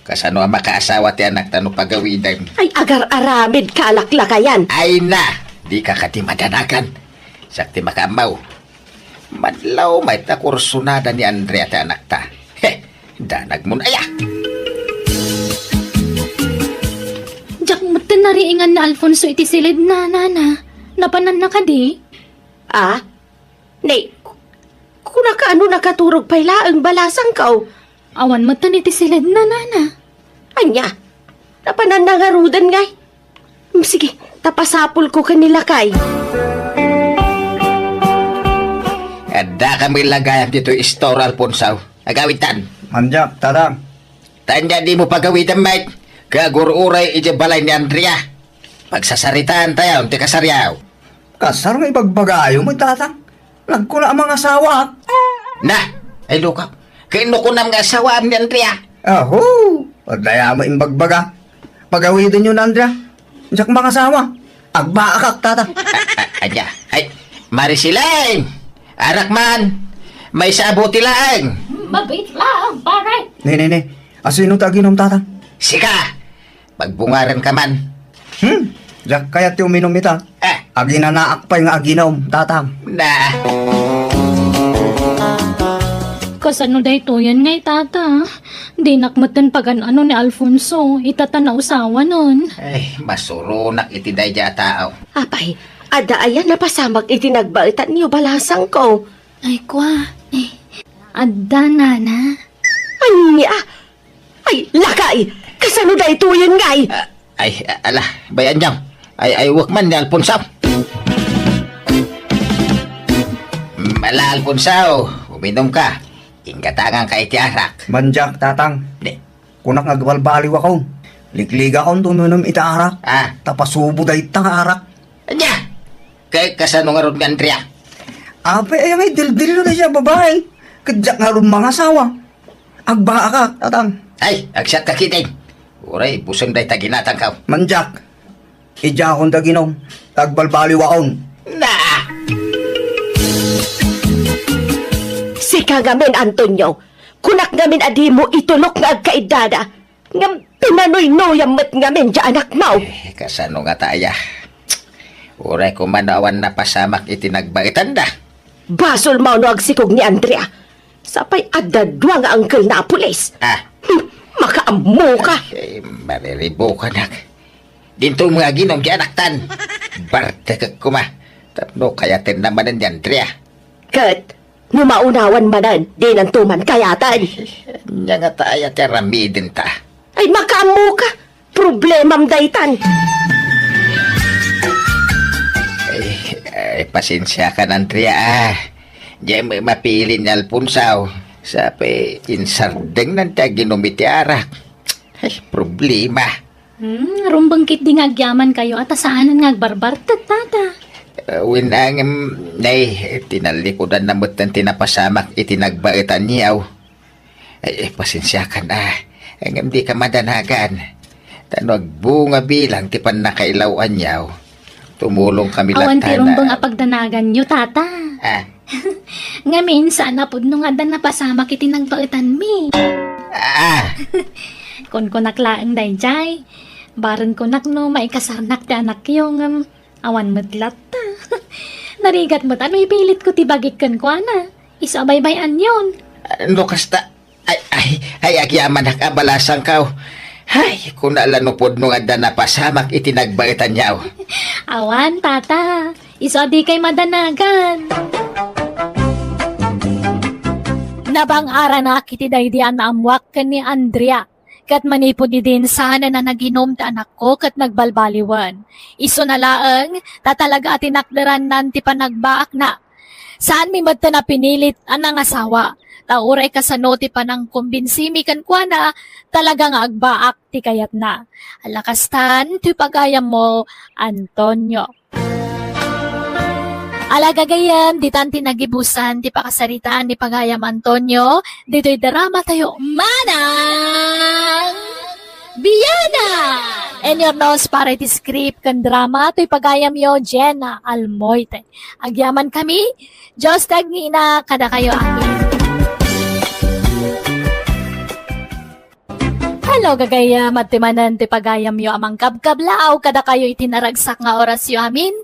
Kasano ang makaasawa ti anak tano pagawidan. Ay agar-aramid kalaklakayan. Ay na, di ka kati madanagan. Sakti makamaw. Madlaw may takursunada ni Andrea ti anak ta. Danag mo na ya. Jak matan nariingan na Alfonso iti silid na nana. Napanan na ka di? Nay, kung nakaano nakaturog pala ang balasang kao. Awan matan iti silid na nana. Anya, napanan na nga rudan ngay. Sige, tapasapol ko kanila kay. Ada kami lagayan dito istor Alfonso. Agawitan. Manjak, Dadang. Tanya di mo pagawitan, Mike. Kagururay iti balay ni Andrea. Pagsasaritaan tayo, ti kasaryaw. Kasar nga ipagbagayo mo, Dadang. Nagkula ang mga asawa. Na, ay luka. Kaino ko na mga asawa ni Andrea. Aho, pagdaya mo imbagbaga. Pagawitin nyo na, Andrea. Diyak mga asawa. Agbaakak, Dadang. Anya, ay, Marisilang. Arakman, may sabuti lang. Mabait lang, pare. Ne. Asino taginom, Dadang? Sika, pagbungaran ka man. Diyak kaya ti uminom ita. Aginanaak pa yung aginom, Dadang. Na, Kasano day to yan ngay tata. Di nakmatan pagan ano ni Alfonso. Itatanaw usawa nun. ay, masurunak iti day dya tao. Apay, ada ayan napasamag itinagbaitan niyo balasang ko. Ay kwa. Adda nana. Anya, ay lakay, kasano da ito yan ngay? Ay, ala, bayan niyaw. Ay, wak man ni Alfonso. Mala, Alfonso, uminom ka. Ingkatangan ka iti arak. Manjak, Tatang. Di. Kunak nagbalbaliw ako. Likliga akong tununom ita arak. Tapasubo da itang arak. Anya, kay kasano nga ron nga Andrea. Ape, ay may dildil na siya, babae. Kadyak nga rin mga asawa. Agbaakak, Tatang. Ay, agsat ka kiting. Uray, busong day taginatang ka. Manjak. Ija akong taginom. Tagbalbaliw akong. Na! Sika ngamin, Antonio. Kunak ngamin adi mo itulok nga agkaidada. Ngam pinanoy-noyam mat ngamin dya anak mo. Kasano nga taya. Uray ko manawan na pasamak itinagbaitan da. Basol mo no agsikog ni Andrea. Sapay adadwa nga angkel na pulis. Makaammo ka. Ay, mariribo ka nak. Dito mga ginom di anaktan. Barte ka kuma. Tapno kayatin naman ni Andrea. Kat, numaunawan manan, di nang tuman kayatan. Nya nga taya teramidin ta. Ay makaammo ka. Problemam daytan. Ay, pasensya ka na, Andrea. Diyan may mapili ni Alfonso. Sabi, insardeng ng taginumiti arak. Ay, problema. Rumbangkit di ngagyaman kayo at asaanan ngagbarbar tata. Winang, nay, tinalikodan na mo't ng tinapasamak itinagbaitan niyaw. Ay, pasensya ka na. Ang di ka madanagan. Tanog bunga bilang tipan na kailawan yaw. Tumulong kami Awan tirong latana. bang apagdanagan nyo, tata. Ah, Ngamin, sana po nung nga na pasama kiti nagbaitan mi. ah, Kung naklaang dayjay, baron kunak no maikasarnak ti anak yung awan matlat. Narigat mo't ano ipilit ko tibagikan ko ana. Isabaybayan yun. ano kasta? Ay, agyaman nakabalasang kaw. Ay, kung naalanupod nung anda na pasamak itinagbaitan yaw. Awan, tata. Isa di kay madanagan. Nabang ara na kiti daydian na amwak ken ni Andrea. Kat manipod ni din sana na naginom ta anak ko kat nagbalbaliwan. Iso na laeng, tatalaga atinakdaran nan ti panagbaak na. Saan mi madta na pinilit anang asawa? Tauray ka sa noti pa ng kumbinsimi kan kwa na talagang agbaak ti kayat na. Alakastan, ti pagayam mo, Antonio. Alagagayam, di tanti nagibusan, ti pakasaritaan ni pagayam Antonio, dito'y drama tayo, Manang Biyana! And your nose para iti script kan drama, to'y pagayam yo, Jenna Almoite. Agyaman kami, Diyos tagngina, kada kayo amin. Hello, gagayam at timanan ti pagayam yo amang kabkablaaw kada kayo itinaragsak nga oras yo amin.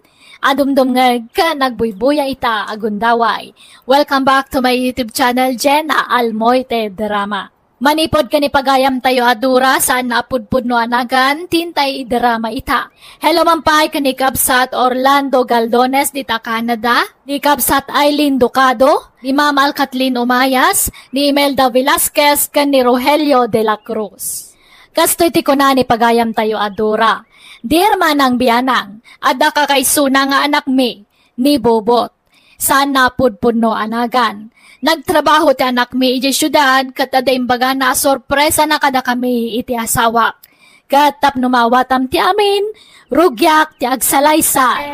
Adumdum nga ka nagbuybuya ita agundaway. Welcome back to my YouTube channel, Jenna Almoite Drama. Manipod ka ni pagayam tayo adura saan napudpud no anagan, tintay drama ita. Hello mampay ka ni Kabsat Orlando Galdones dita Canada, ni Kabsat Aileen Ducado, ni Mamal Kathleen Umayas, ni Imelda Velasquez, kan ni Rogelio de la Cruz. Kastoy ti ko na ni pagayam tayo adura. Dear Manang Biyanang, ada ka kay suna nga anak mi, ni Bobot. Saan napudpud no anagan. Nagtrabaho ti anak mi iti syudad, kat ada imbaga na sorpresa na kada kami iti asawa. Kat tap numawatam ti amin, rugyak ti agsalaysa.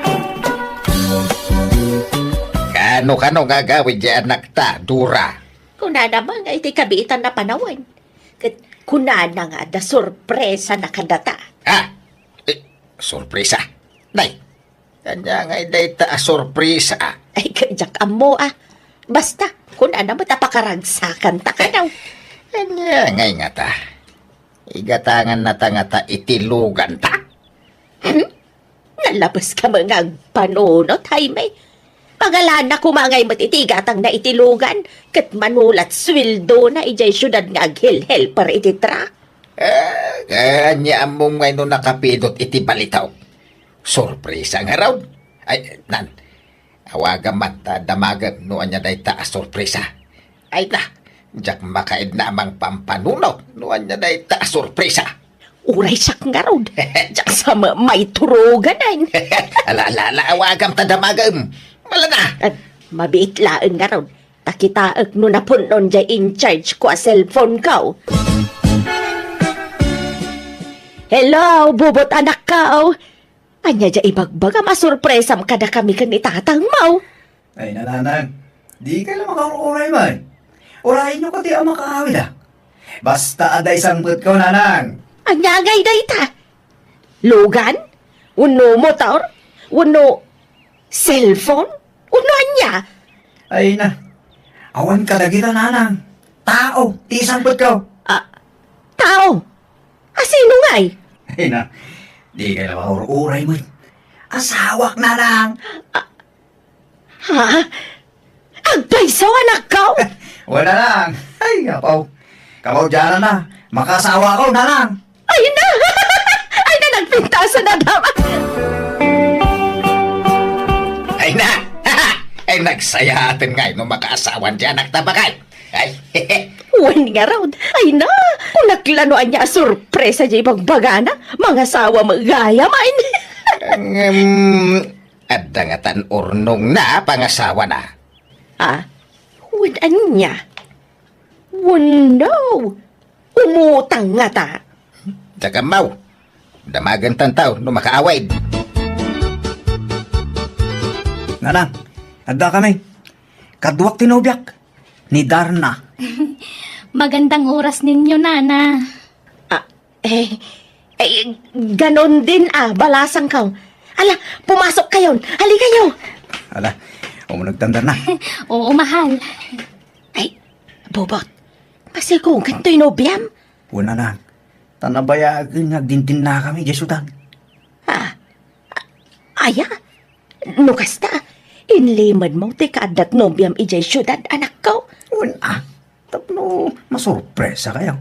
Kano gagawin di anak ta, Dura? Kuna naman nga iti kabiitan na panawan. Kuna na nga da sorpresa na kadata. Ah, sorpresa. Day, kanya nga day ta sorpresa. Ay, kajak amo Basta, kuna naman tapakaragsakan ta ka daw. Kanya ngay nga ta. Igatangan na ta nga ta itilugan ta. Nalabas ka mga panunot, Jaime. Pangalan na kumangay matitigatang na itilugan, kat manulat swildo na ijay syudad nga aghel-hel para ititra. Kanya among ngay no nakapidot iti balitaw. Sorpresa nga raw. Ay, nan. Awaga mata damagan no anya day ta sorpresa. Ay na, jak makaid na amang pampanunaw no anya day ta sorpresa. Uray sak nga raw. Jak sa may turugan ay. Ala, awagam ta damagam. Wala na. At mabiitlaan nga raw. Takitaag no na punon jay in charge ko a cellphone ka. Hello, bubot anak ka. Anya dya ibagbaga masurpresam kada kami kan itatang mau. Ay, nananang, di ka lang makakuray man. Urahin nyo ka di ang makaawid Basta ada isang put ko, nanang. Anya ngay dayta. Logan? Uno motor? Uno cellphone? Uno anya? Ay na, awan ka lagi na, nanang. Tao, di isang put ko. Tao? Sino ngay? Ay na, di ka lang makakuray man. Asawak na lang. Ha? Agpaiso anak ka? Wala lang. Ay, kapaw. Kapaw dyan na. Makasawa ko, nanang. Ay na! Ay na, nagpintasan na dapat. Ay na. Ay nagsaya atin ngay no makaasawan di anak tabakay. Ay, Wan nga raw. Ay na! Kung naklanoan niya sorpresa dyan pagbagana, mga sawa magaya main. Adda nga tan urnong na pangasawa na. Wadan niya. Wano! Umutang nga ta. Dagamaw. Damagan tan tao no makaaway. Nanang, adda kami. Kadwak tinubyak. Ni Darna. Magandang oras ninyo, Nana. Ganon din balasang ka. Ala, pumasok kayo. Hali kayo. Ala, nagtandar na. Oo, mahal. Ay, Bobot, masigong kanto'y nobyam. Una na. Tanabayagin nagdintin na kami, Jesudan. Aya, nukasta, inlimad mo ti kaadat nobyam ijay syudad anak ko. Una. Tapno, masurpresa kayo.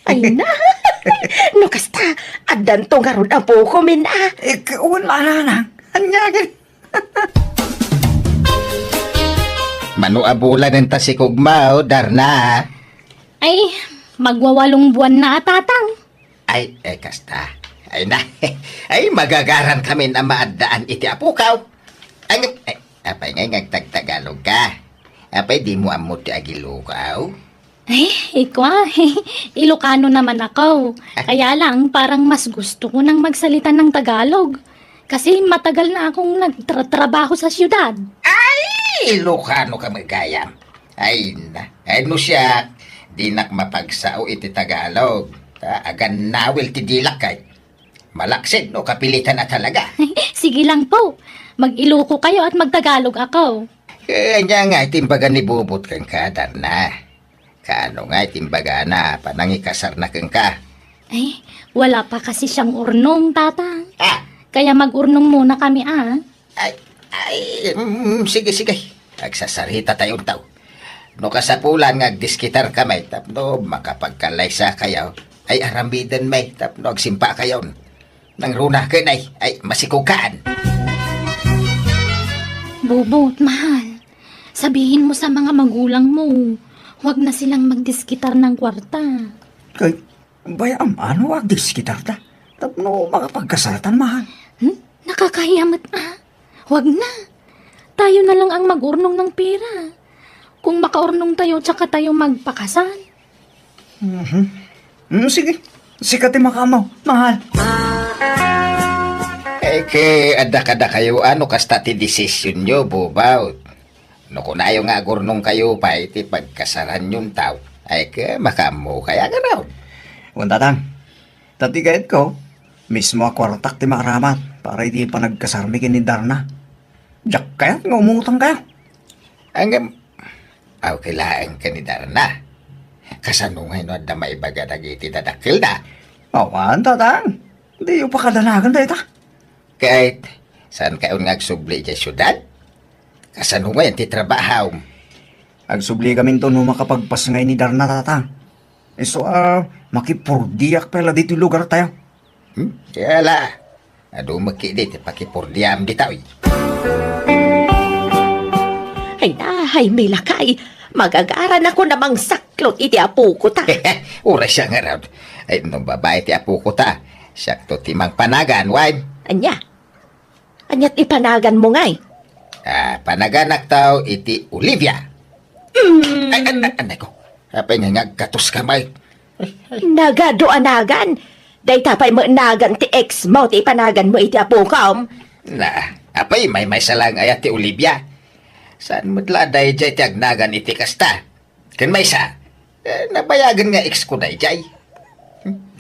Ay na, nukasta, adan to nga ron apo ko min Wala na. Anyagin. Manuabulan ng tasikugma, Darna. Ay, magwawalong buwan na, tatang. Ay, kasta. Ay na, ay magagaran kami na maadaan iti apukaw. Apay ngay ngagtagtagalog ka. Apay di mo amot ti agilukaw. Ay, ikwa. Ilocano naman ako. Kaya lang, parang mas gusto ko nang magsalita ng Tagalog. Kasi matagal na akong nagtrabaho sa siyudad. Ay, Ilocano ka magayam. Ay na, ano siya, di nak mapagsao iti Tagalog. Agan nawil ti dilak kay. Malaksid no kapilitan na talaga. Sige lang po. Mag-Iloco kayo at magtagalog ako. Kanya nga itimbaga ni Bubot kang kadar na. Kaano nga itimbaga na panangikasar na kang ka. Ay, wala pa kasi siyang urnong, tatang. Ah, Kaya mag-urnong muna kami, sige. Agsasarita tayong tao. No kasapulan nga agdiskitar kamay, tapno makapagkalaysa kayo. Ay arambidan may, tapno agsimpa kayo. Nang runa ka na ay masikukaan. Bubot, mahal. Sabihin mo sa mga magulang mo, huwag na silang magdiskitar ng kwarta. Kay, bayam, ano agdiskitar ta? Tapno, makapagkasaratan, mahal. Nakakahiyamat Huwag na. Tayo na lang ang mag-urnong ng pera. Kung makaurnong tayo, tsaka tayo magpakasal. Sige, sikati makamaw, mahal. Kay ada-kada kayo, ano kasta ti desisyon nyo, bubaw. No kung ayaw nga gurnong kayo pa, iti pagkasaran yung tao, ay makamo kaya gano'n. Tatang, tatigayat ko, mismo akwartak ti makaramat para hindi pa nagkasarmikin ni Darna. Diyak kaya, ngumutang kayo. Hanggang, kailangan ka ni Darna. Kasanungay no, da maibaga nagiti dadakil na. Awan, tatang, hindi yung pakadanagan tayo ta. Kahit, saan kayo ngagsubli dyan syudad? Kasanungay ang titrabahaw. Agsubli kami ito nung makapagpasangay ni Darna, tatang. So, makipurdiyak pala dito yung lugar tayo. Kaya la, ado makidit, pakipurdiam di tao. Ay nahay, may lakay. Magagaran ako namang saklot iti apo ko ta. Ura siya nga raw. Ay, nung babae ti apo ko ta, siya to timang panagan, wine. Anya't ipanagan mo ngay. Panaganak tao iti Olivia. Ay, anay ko. Apay nga ngagkatos kamay. Nagado-anagan. Day tapay mo nagan ti ex mo ti ipanagan mo iti apo ka. Apay may salang ay ati Olivia. Saan mo tladay jay ti agnagan iti kasta? Kan may sa, nabayagan nga ex ko day jay.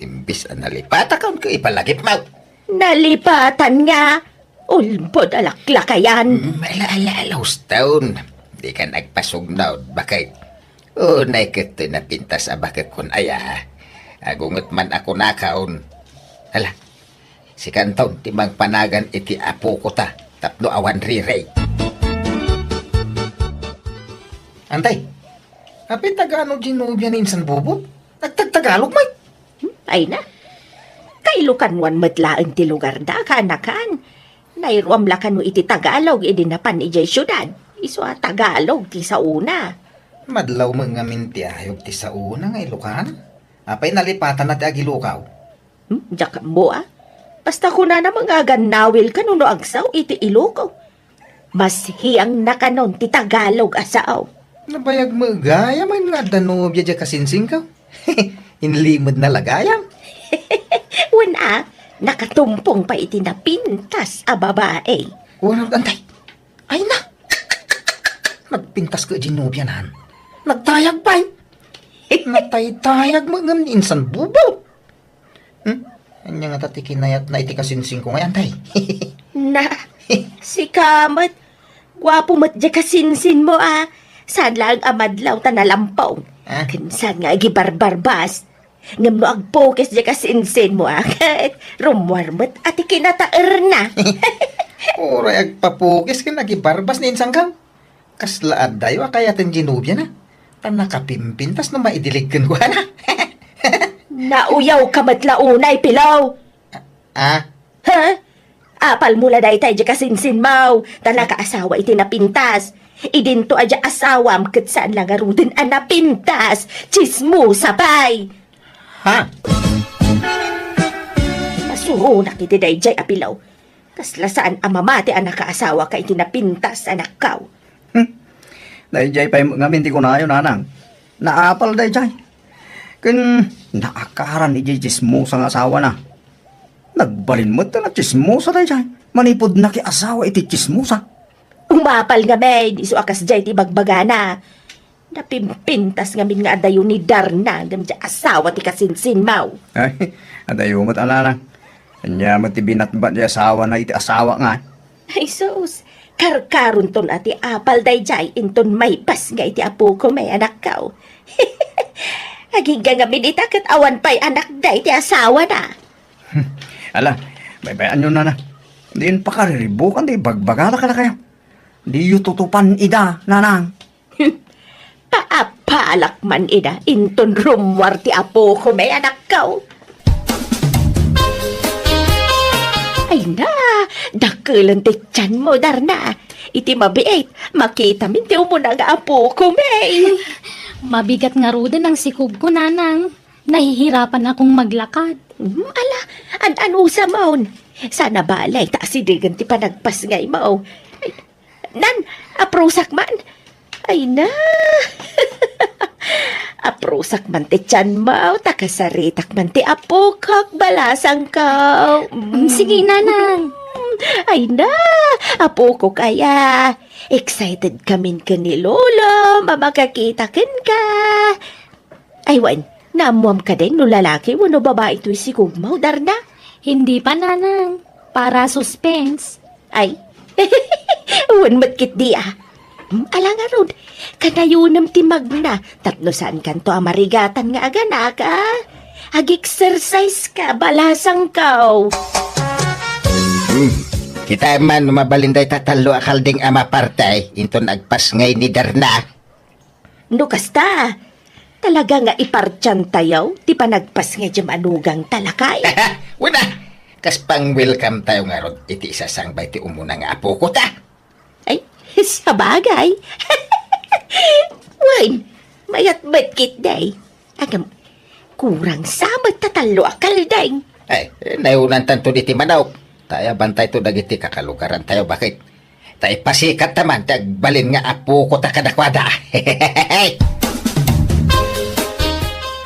Imbis ang nalipata ka ko ipalagip mo. Nalipatan nga. Ulbod alaklakayan. Malalalos taon. Di ka nagpasugnaw. Bakit? Unay kito na pintas bakit kun aya. Agungot man ako nakaon. Hala, si kantaon timang panagan iti apo ko ta. Tapno awan riray. Antay, kapit Tagalog ginubyan insan bubot? Nagtagtagalog may? Ay na. Kailukanwan matlaan ti lugar da kanakan. Nairuam lakan mo iti Tagalog idinapan ijay syudad. Iso Tagalog ti sa una. Madlaw mo nga minti ayog ti sa una nga ilukan. Apay nalipatan na ti agilukaw. Diyak mo Basta ko na namang aganawil ka no agsaw iti Iloco. Mas hiyang nakanon ti Tagalog asaw. Nabayag mo gaya may nga danobya dya kasinsing ka. Inlimod na lagayam. Wala, nakatumpong pa iti na pintas a babae. Wala, antay. Ay na. Nagpintas ka ginobyanan. Nagtayag pa. Nataytayag mo ngam ni insan bubaw. Anya nga tati kinayat na iti kasinsing ko ngayon, tay. Na, si Kamat. Gwapo mat di kasinsin mo Saan lang amadlaw ta nalampaw. Ah? Kinsan nga gibarbarbas. Ngam no agpokes di kasinsin mo Rumwarmat at ikinataer na. Oray agpapukis ka nagibarbas ni insang kam. Kaslaad dayo kaya ten ginubya na. Tan nakapimpin tas na maidilig kan ko na. Nauyaw kamat launay, Pilaw. Ah? Ha? Apal mula dahi tayo di kasinsin mo. Talaka asawa iti napintas. Idinto aja asawam kat saan lang arudin ang napintas. Chismo sabay. Ha? Masuro na kiti dahi jay apilaw. Kasla saan amamati ang nakaasawa ka iti napintas anak kaw. Dahil jay pa ngamin ti ko na yun, nanang. Naapal dahil jay. Kun naakaran ni jay chismosa ng asawa na. Nagbalin mo na chismosa dahil jay. Manipod na ki asawa iti chismosa. Umapal nga may, di so akas jay ti bagbagana. Napimpintas nga min nga adayo ni Darna, ngam di asawa ti kasinsin mau. Ay, adayo mo't alanang. Kanya mo't ibinatbat di asawa na iti asawa nga. Ay sus, karkarun ton ati apal day jay, inton may pas nga iti apo ko may anak kaw. Agiga nga min itakat awan pa'y anak day ti asawa na. Ala, baybayan nyo na. Diin pa kariribukan, di bagbagala ka na kayo. Di yu tutupan ida, nanang. Paapalak man ida, inton rumwar ti apo ko may anak kaw. Ay na, dakulan ti tiyan mo, Darna. Iti mabiit, makita min ti umuna nga apo ko may. Mabigat nga rudan ang sikub ko, nanang. Nahihirapan akong maglakad. Ala, an-anusa maun. Sana balay, taasidigan ti panagpas ngay mo. Ay, nan, aprosak man. Ay na. Aprosak man ti tiyan mo, takasaritak man ti apo kak balasang ka. Sige, nanang. Ay na, apo ko kaya. Excited kamin ka ni Lolo, mamakakita ka. Ay, wan, namuam ka din no lalaki, wano babae ito'y si Kugmaw, Darna? Hindi pa, nanang. Para suspense. Ay, wan matkit di Alang arod, kanayunam ti magna, tapno saan kanto amarigatan nga aganaka. Ag-exercise ka, balasang kaw. Kita man mabalinday tatalo akalding ama partay, inton agpas ngay ni Darna. No kasta, talaga nga ipartyan tayo, ti panagpas nga dyan manugang talakay. Wala, kas pang welcome tayo nga rod, iti isasangbay ti umuna nga apo ko ta. Ay, sa bagay. Wan, mayat ba't day. Agam, kurang samat tatalo akalday. Ay, nayunan tanto iti manawk. Tayo bantay to dagiti kakalugaran tayo, bakit? Tayo pasikat naman, tagbalin nga apo ko ta kadakwada.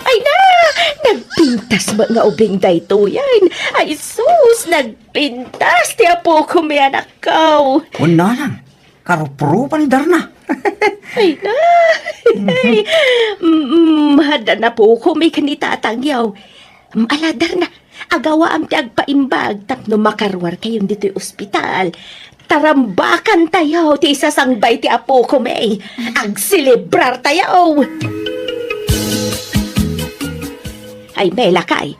Ay na, nagpintas ba nga ubing dayto yan? Ay sus, nagpintas ti apo ko may anak kaw. Wala lang. Karupro pa ni Darna. Ay na, ay, hada na po ko may kanitatangyaw. Aladar na, agawa am ti agpaimbag, tapno makarwar kayong dito'y ospital. Tarambakan tayo, ti isasangbay ti apo ko may. Agsilibrar tayo. Ay, may lakay.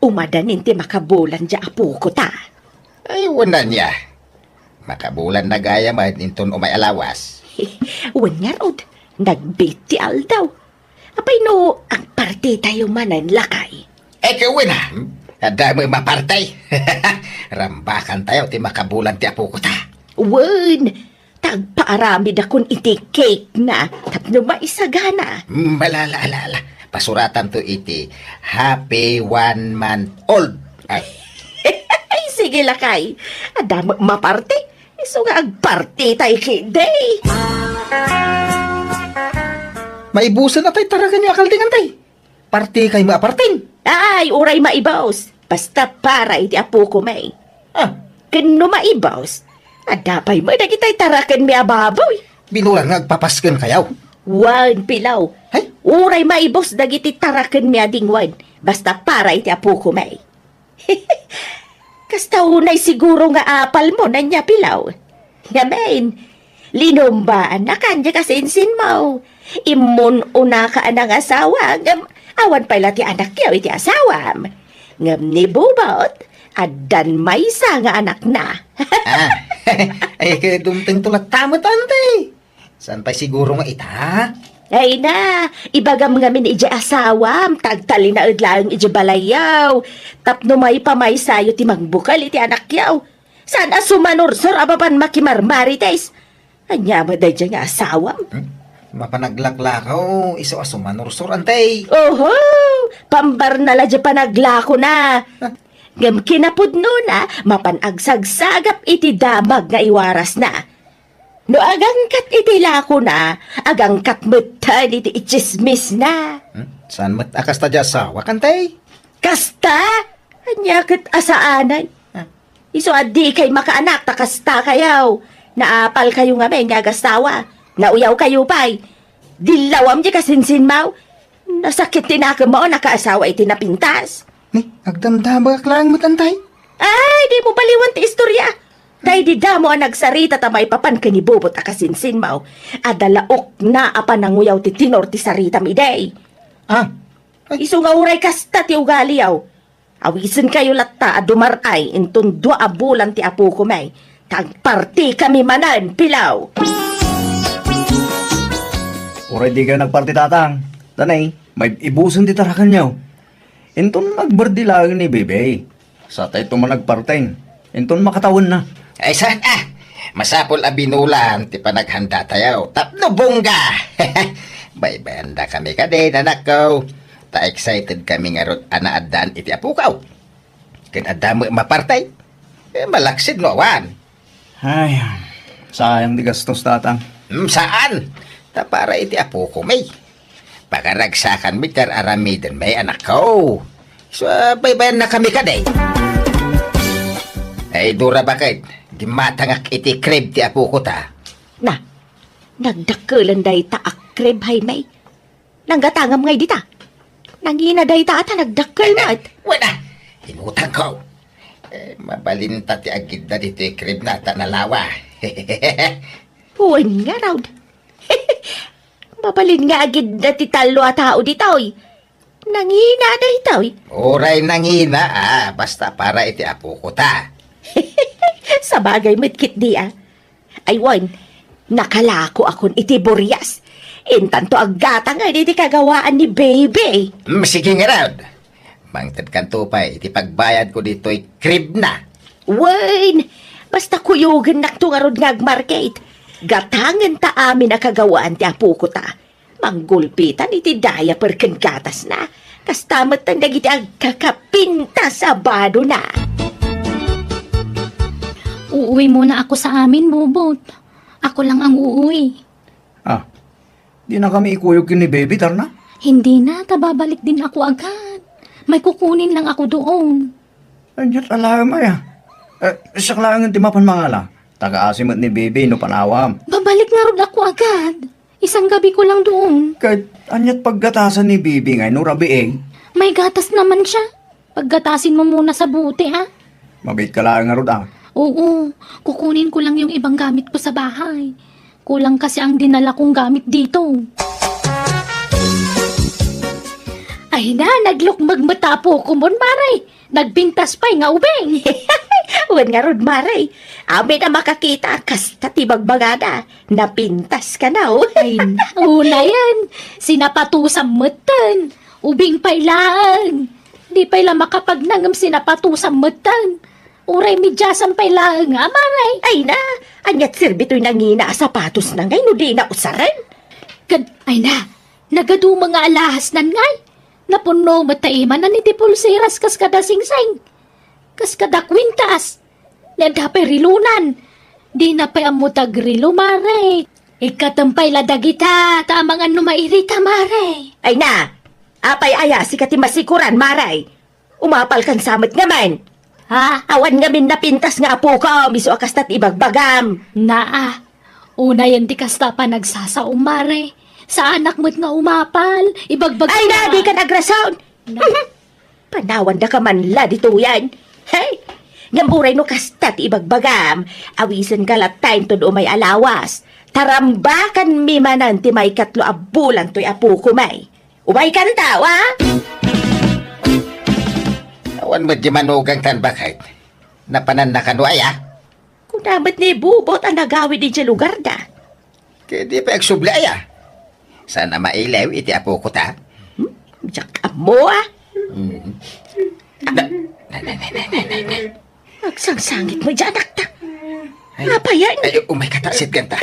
Umadanin ti makabulan di apo ko ta. Ay, wala niya. Makabulan na gaya man inton umay alawas. Wan nga rod, nagbit ti aldaw. Apay no, ang parte tayo manan lakay. Kawin na. Dami mapartay. Rambakan tayo ti makabulan ti apo ko ta. Wan, tagpaarami na kun iti cake na, tapno maisagana. Malala. Pasuratan to iti happy 1 month old. Ay, Ay, sige lakay. Ada maparte. Iso nga agparte tayo kiday. Maibusan na tayo taragan niya akaldingan tay. Parti kay maapartin. Ay, uray maibaws. Basta para iti apo ko may. Ah, Kano maibaws? Adapay mo na kita'y tarakan mi ababoy. binulang nga agpapaskan kayaw. Wan pilaw. Hay, Uray maibos dagiti taraken mi adingwan. Basta para iti apo ko may. Kasta unay siguro nga apal mo na niya pilaw. Ngamen, linumbaan na kanya kasinsin mo. Imun una ka anang asawa. Awan pala ti anak yaw iti asawam. Ngam ni bubot, adan may isa nga anak na. Ay, kaya dumting tulat tamot, antay. Saan pa siguro nga ita? Ay na, ibagam ngamin iji asawam, tagtali na udlang iji balayaw. Tapno may pamay sayo ti magbukal iti anak yaw. Sana sumanursor abapan makimarmarites. Anya mo day nga asawam. Mapanaglaklakaw, iso asumanursur, antay. Oho, pambar na la dya panaglako na. Ngam kinapudno na, mapanagsagagap iti damag nga iwaras na. No agangkat iti lako na, agangkat mutan iti ichismis na. Saan mat akas ta dya asawa, kantay? Kasta? Anyakit asaanan? Iso adi kay makaanak, takasta kayaw. Naapal kayo nga may ngagastawa. Nauyaw kayo pa'y. Dilawam di kasinsin mau. Nasakit tinaka mo, nakaasawa iti napintas. Agdamdamag lang mat, antay. Ay, di mo baliwan ti istorya. Dahil di damo ang nagsarita tamay papan kanibubot akasinsin mau. Adalaok na apan nanguyaw ti tinor ti sarita mi day. Iso nga uray kasta ti ugali yaw. Awisin kayo latta a dumaray intun 2 bulan ti apo ko may. Tagparti kami manan, pilaw. Uray di kayo nagparti tatang. Tanay, may ibusan ti tarakan niyo. Inton nagbardilaan ni Bebe. Sa tayo man nagparteng. Inton makatawan na. Ay saan masapol a binulan ti panaghanda tayo. Tapno bongga. Baybanda kami kadin, anak ko. Ta excited kami nga rod anaadan iti apukaw. Ken adamo mapartay. Malaksid no awan. Ay, sayang di gastos tatang. Saan? Ta para iti apo ko may. Pagaragsakan mi tar aramiden may anak ko. So baybayan na kami kaday. Ay dura bakit? Di matangak iti krib ti apo ko ta. Na, nagdakulan day ta akrib hay may. Nanggatangam ngay dita. Nangina day ta ata nagdakul mat. Wala, hinutang ko. Mabalinta ti agid na dito krib na ta nalawa. Uwan nga raw. Mabalin nga agid na ti talo a tao ditoy. Nangina day toy. Oray nangina basta para iti apo ko ta. Sa bagay mitkit di Aywan, nakalako akon iti Boreas. Intanto agata nga iti kagawaan ni Baby. Sige nga raw. Mangtad kanto pa iti pagbayad ko dito'y krib na. Wan, basta kuyugan nakto nga rod ngagmarket. Gatangan ta amin na kagawaan ti apo ko ta. Manggulpitan iti daya perken gatas na. Kastamat ang dagiti agkakapinta sa bado na. Uuwi muna ako sa amin, Bubot. Ako lang ang uuwi. Di na kami ikuyog ni Baby, tarna? Hindi na, tababalik din ako agad. May kukunin lang ako doon. Andiyan alam ay siya lang ti mapan mangala. Taga-asimat ni Baby no panawam. Babalik na rin ako agad. Isang gabi ko lang doon. Kahit anyat paggatasan ni Baby ngay no rabiing. May gatas naman siya. Paggatasin mo muna sa buti, ha? Mabait ka lang nga rod Oo, kukunin ko lang yung ibang gamit ko sa bahay. Kulang kasi ang dinala kong gamit dito. Ay na, naglukmag mata po ko mon, Maray. Nagbintas pa'y nga ubeng. Uwan nga rod, Maray. Amin na makakita, kasta tibagbagada. Napintas ka na, Ay, una yan. Sinapatusang matan. Ubing pa'y lang. Di pa'y lang makapagnangam sinapatusang matan. Uray midyasan pa'y lang, Maray. Ay na, anyat sirbito'y nangina sapatos na ngay, no di na usaran. Ay na, nagadu mga alahas nan ngay. Napuno mataiman na ni ti pulseras kas kada singsing. Kas kada kwintas. Nanda pa'y rilunan. Di na pa'y amutag rilo, Maray. Ikatampay ladagita, tamangan numairita, Maray. Ay na, apay aya si katimasikuran, Maray. Umapal kan samot ngaman. Awan nga min napintas nga apo ko, miso akastat ibagbagam. Una yan di kasta pa nagsasaong, Maray. Sa anak mo't nga umapal. Ibagbag Ay, na, di ka nagrasound. Panawan da ka man la dito yan. Hey, ngamuray no kastat ibagbagam. Awisan ka latay to do may alawas. Tarambakan mi manan ti may katlo a bulan to'y apo ko may. Umay kan tao, ha? Awan mo di manugang tan bakit? Napanan na kanway Kung dapat ni bubot ang nagawi din sa lugar da. Kaya di pa agsublay Sana mailaw iti apo ko ta. Diyak mo, ah. Na. Agsangsangit mo dyan, akta. Apa yan? Ay, umay katasit ganta.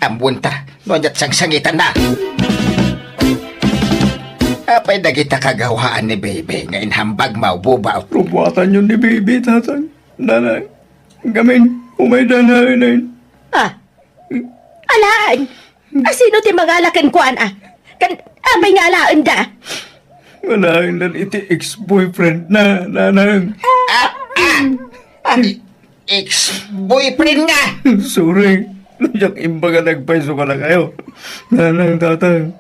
Ambun ta. Nonyat sangsangitan na. Apay na kita kagawaan ni Bebe nga inhambag maububaw. Rubuatan yun ni Bibi, tatang. Nanay, gamin, umay danahin. Alaan. Sino ti magalakan kuan, ah? Abay nga alaan da. Walain na iti ex-boyfriend na, nanang. Ex-boyfriend nga! Sorry. Nandiyak imbaga nagpaiso ka na kayo. Nanang, tatang.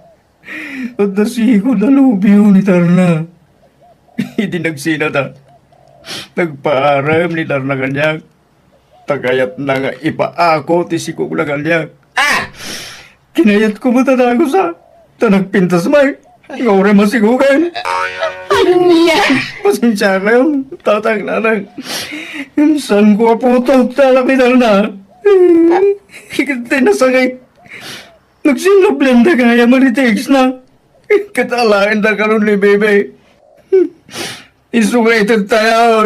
At nasigo na lubiyo ni Tarna. Hindi nagsina ta. Nagpaaram ni Tarna kanyak. Tagayat na nga ipaako ti sikog na kanyak. Kinayat ko matatago sa tanagpintas may. Ngore masigugan. Ano niya? Pasensya kayo, tatang nanang. Saan ko aputok talapitan na? Higit nasangay. Nagsinablan na kaya malitiks na. Katalain na karoon ni Bebe. Isugaited tayo.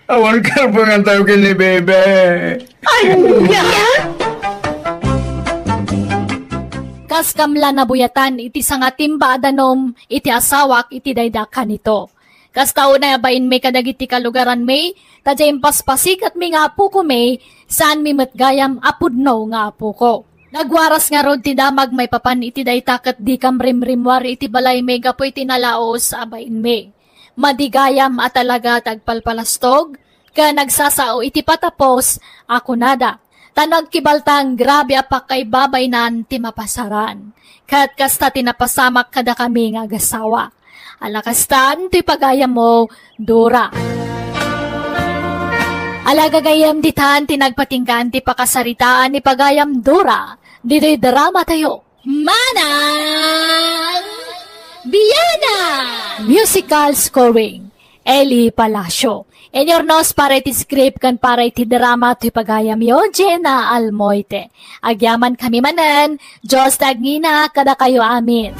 Awan karpangan tayo kin ni Bebe. Ano niya? Kas kamla na buyatan iti sanga timba adanom iti asawak iti daydakan nito. Kas tao na bain may kadagiti kalugaran may, tadya paspasik at may nga apo ko may, saan may matgayam apudno nga apo ko. Nagwaras nga rod ti damag may papan iti daytakat di kam rimrimwar iti balay may gapoy tinalaos sa abain may. Madigayam at talaga tagpalpalastog, ka nagsasao iti patapos ako nada. Tanag kibaltang grabe apak kay babay nan ti mapasaran. Kat kasta tinapasamak kada kami nga gasawa. Alakastan ti pagayam mo, Dora. Alagagayam ditan tinagpatinggan ti pakasaritaan ni pagayam Dora. Dito'y drama tayo. Manang Biyana! Musical scoring, Eli Palacio. Enyornos para iti script kan para iti drama ti pagayam yo, Jenna Almoite. Agyaman kami manen, Diyos tagngina kada kayo amin.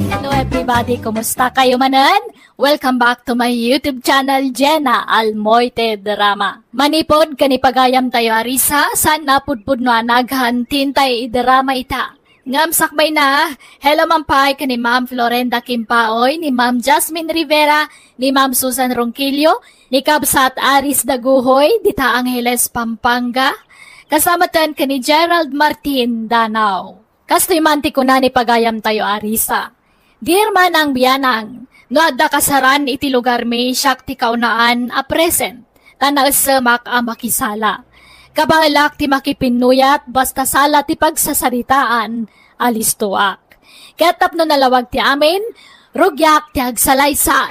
Hello everybody, kumusta kayo manen? Welcome back to my YouTube channel, Jenna Almoite Drama. Manipod kani pagayam tayo arisa, saan napudpud no anaghan tintay drama ita. Ngam sakbay na, hello mampay ka ni Ma'am Florenda Kimpaoy, ni Ma'am Jasmine Rivera, ni Ma'am Susan Ronquillo, ni Kabsat Aris Daguhoy, Dita Angeles Pampanga, kasama tan ka ni Gerald Martin Danao. Kastoy manti ko na ni pagayam tayo arisa. Dear man ang biyanang, no adda kasaran iti lugar may siyak ti kaunaan a present, tanasamak a makisala. Kabalak ti makipinuyat basta sala ti pagsasaritaan alistuak. Katap no nalawag ti amin, rugyak ti agsalaysa.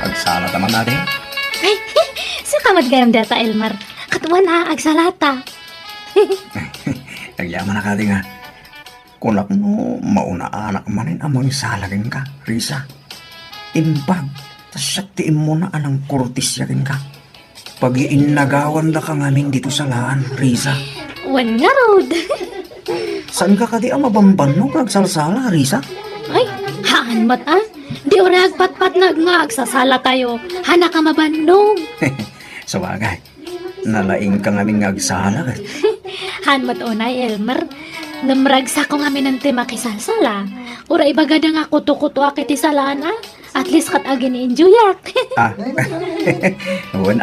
Agsala naman natin. Ay, sa kamad gayam data Elmar, katuan ha, agsalata. Nagyaman na ka nga. Kunap no, mauna anak manin amang salagin ka, Risa. Imbag. Tas saktiin mo na anang kurtis yakin ka. Pag-iinagawan na ka ngamin dito sa laan, Risa. Wan nga road. Saan ka kadi ang mabamban no kagsalsala, Risa? Ay, haan mat ah. Di orag patpat nagngag sasala tayo. Hana ka mabandong. Sa bagay, nalaing ka ngamin ngagsala. Han mat unay Elmer. Namragsa ko ngamin ng tema kisasala. Ura ibagada nga kuto-kuto akiti salaan ah. At least kat agin enjoyak. Huwag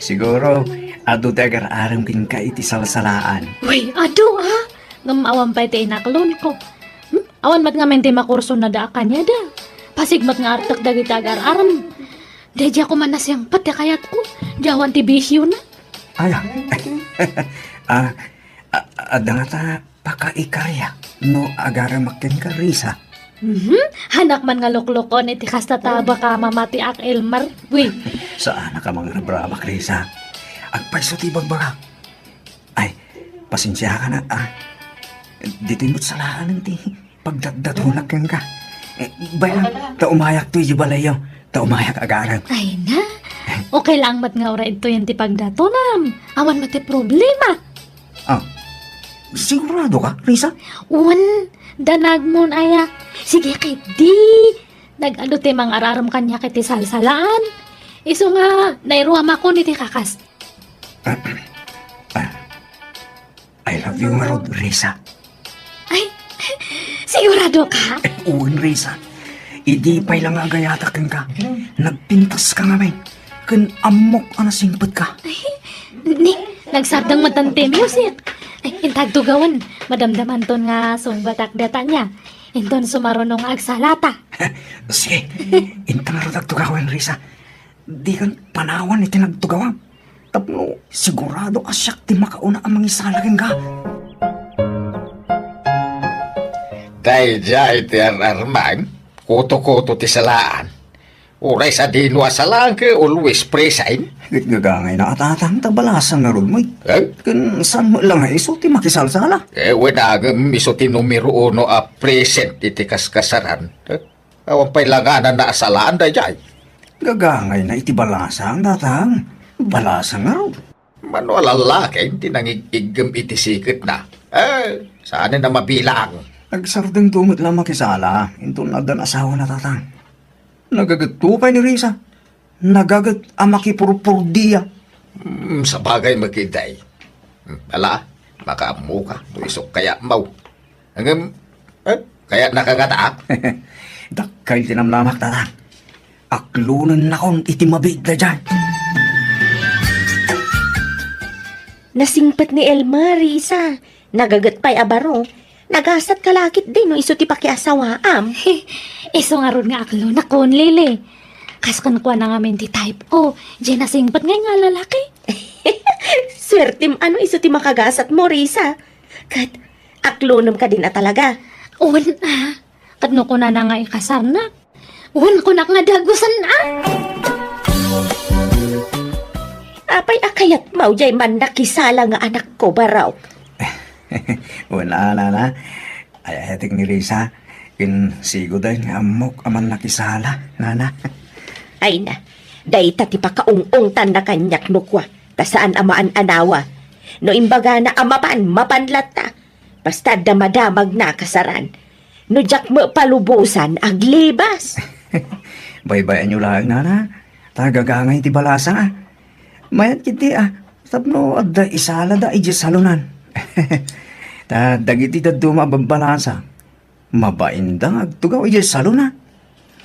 siguro, ado tagar aram kin ka iti salsalaan. Uy, ado ah. Ngamawan pa iti inaklon ko. Awan mat nga mente makurso na da kanya da. Pasigmat nga artak dagi tagar aram. Dadya ko man nasyang pati kayat ko. Jawan ti bisyo na. Ay, ada nga ta pakaikarya no agara makin ka Risa. Hanak man nga luklukon iti kasta taba ka mamati ak Elmar. Uy, Saan ka mga nabrabak Risa? Agpaiso ti bagbaga. Ay, pasensya ka na dito mo't salaan ti pagdagdatunak ka. Bayan, taumayak to yung balayo. Taumayak agaran. ay na. Okay lang mat nga ora ito yung ti pagdatonam. Awan mati problema. Sigurado ka, Risa? Uwan, danag mo na aya. Sige kay di. Nag-ano ti mang araram kanya kay ti salsalaan. Iso nga, nairuam ako ni ti kakas. I love you nga Rod, Risa. Ay, sigurado ka? Uwan, Risa. Idi pa'y lang agayatak ka. Nagpintas ka nga, may. Kan amok anasingpet ka. Ni, nagsardang matante music. Ay, intag tugawan. Madamdaman ton nga sungbatak data niya. Inton sumarunong agsalata. Sige, intang nga nagtugawan, Risa. Di kan panawan iti nagtugawan. Tapno, sigurado ka siyak ti makauna ang mangisalakin ka. Dahil dyan ti Arman, kuto-kuto ti salaan. Uray sa dinwa salaan ka always presain. Gagangay na atatang tabalasan nga ron mo. Kan saan mo lang iso ti makisalsala. Wanagam iso ti numero 1 a present iti kaskasaran. Awan pa'y langanan na asalaan da dyan. Gagangay na iti balasang datang. Balasang nga ron. Mano lalaki, hindi nangigigam iti sikit na. Saan na mabilang? Nagsardeng tumot lang makisala. Ito nadan asawa na tatang. Nagagat tupay ni Risa. Nagagat ang makipurpurdiya. Sa bagay makiday. Ala, makaamu ka. Isok kaya mau. Hanggang, kaya nakagataak. Dakay tinamlamak tatang. Aklunan na kong itimabig na dyan. Nasingpet ni Elmar, Risa. Nagagat pa'y abaro. Nagasat kalakit din no iso ti pakiasawaam. Iso nga ron nga aklo na kon lili. Kaskan ko na nga ti type O. Diyan nasingpat nga lalaki. Swertim ano iso ti makagasat mo, Risa. Kat aklonam ka din na talaga. Uwan na. Kadno ko na nga ikasar na. Uwan ko na nga dagusan na. Apay akayat mau jay man nakisala nga anak ko baraw. Wala na. Ay, atik ni Risa. Sigo dahil nga amok aman nakisala, nana. Ay na, day tati pa kaung-ung tanda kanyak no kwa. Tasaan amaan anawa. No imbaga na amapan, mapanlata. Basta damadamag na kasaran. No jak mo palubusan, aglibas. Baybayan nyo lang, nana. Tagagangay ti balasa, Mayat kiti, Tapno, adda isala da iji salunan. Dagiti daduma babalasa. Mabaindang agtugaw iji saluna.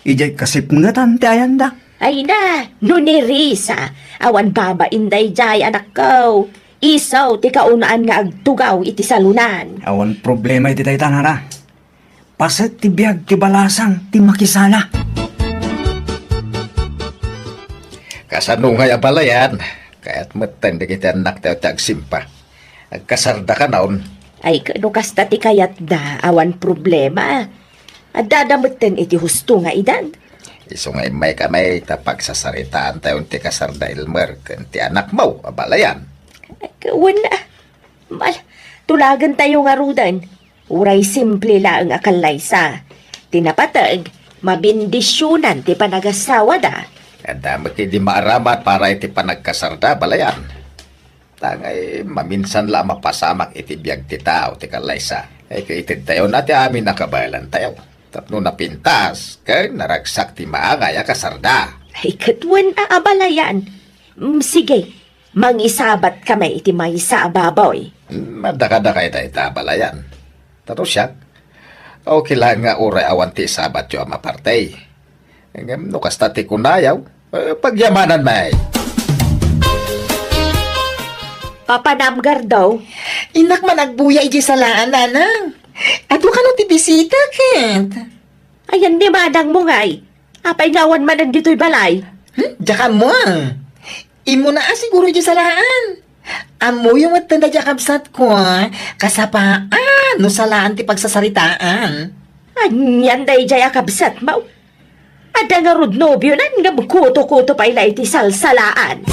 Iji kasip nga tante ayanda. Ay na, no ni Risa. Awan baba inday jay anak ko. Isaw, ti kaunaan nga agtugaw iti salunan. Awan problema iti tayo tanara. Paset ti biyag ti balasang ti makisala. Kasano nga abalayan? Kaya't matanda kita anak tayo tagsimpa. Agkasarda ka naon. Ay, kanukas ti kayat da, awan problema. At dadamutin iti husto nga idan. Iso nga may kamay tapag sa saritaan tayo ti kasarda Elmer. Kanti anak mo, abalayan. Ay, wala. Tulagan tayo nga rudan. Uray simple lang akalaysa. Tinapatag, mabindisyonan ti panagasawa da. At dami di maaramat para iti panagkasarda, balayan. Tangay, maminsan lang mapasamak iti biyag ti tao, ti kalaysa. Ay kaitid tayo na ti amin nakabayalan tayo. Tapno napintas, kay naragsak ti maangay kasarda. Ay katwan abalayan. Sige, mangisabat kami iti may isa baboy. Madakadakay tayo ta, balayan. Tato siya, okay lang nga uray awan ti sabat yung amapartay. No kasta ti kunayaw, pagyamanan may. Papanamgar daw. Inak man agbuya iji salaan, nanang. Ato ka nung tibisita, Kent. Ayan di madang mo ngay. Apay ngawan man ang dito'y balay. Diyan mo. Imo na siguro di salaan. Amo yung matanda di kabsat ko, kasapaan, no salaan ti pagsasaritaan. Anyan day jaya kabsat mo. Ada nga rod nobyo nan nga bukuto-kuto pa ila iti salsalaan.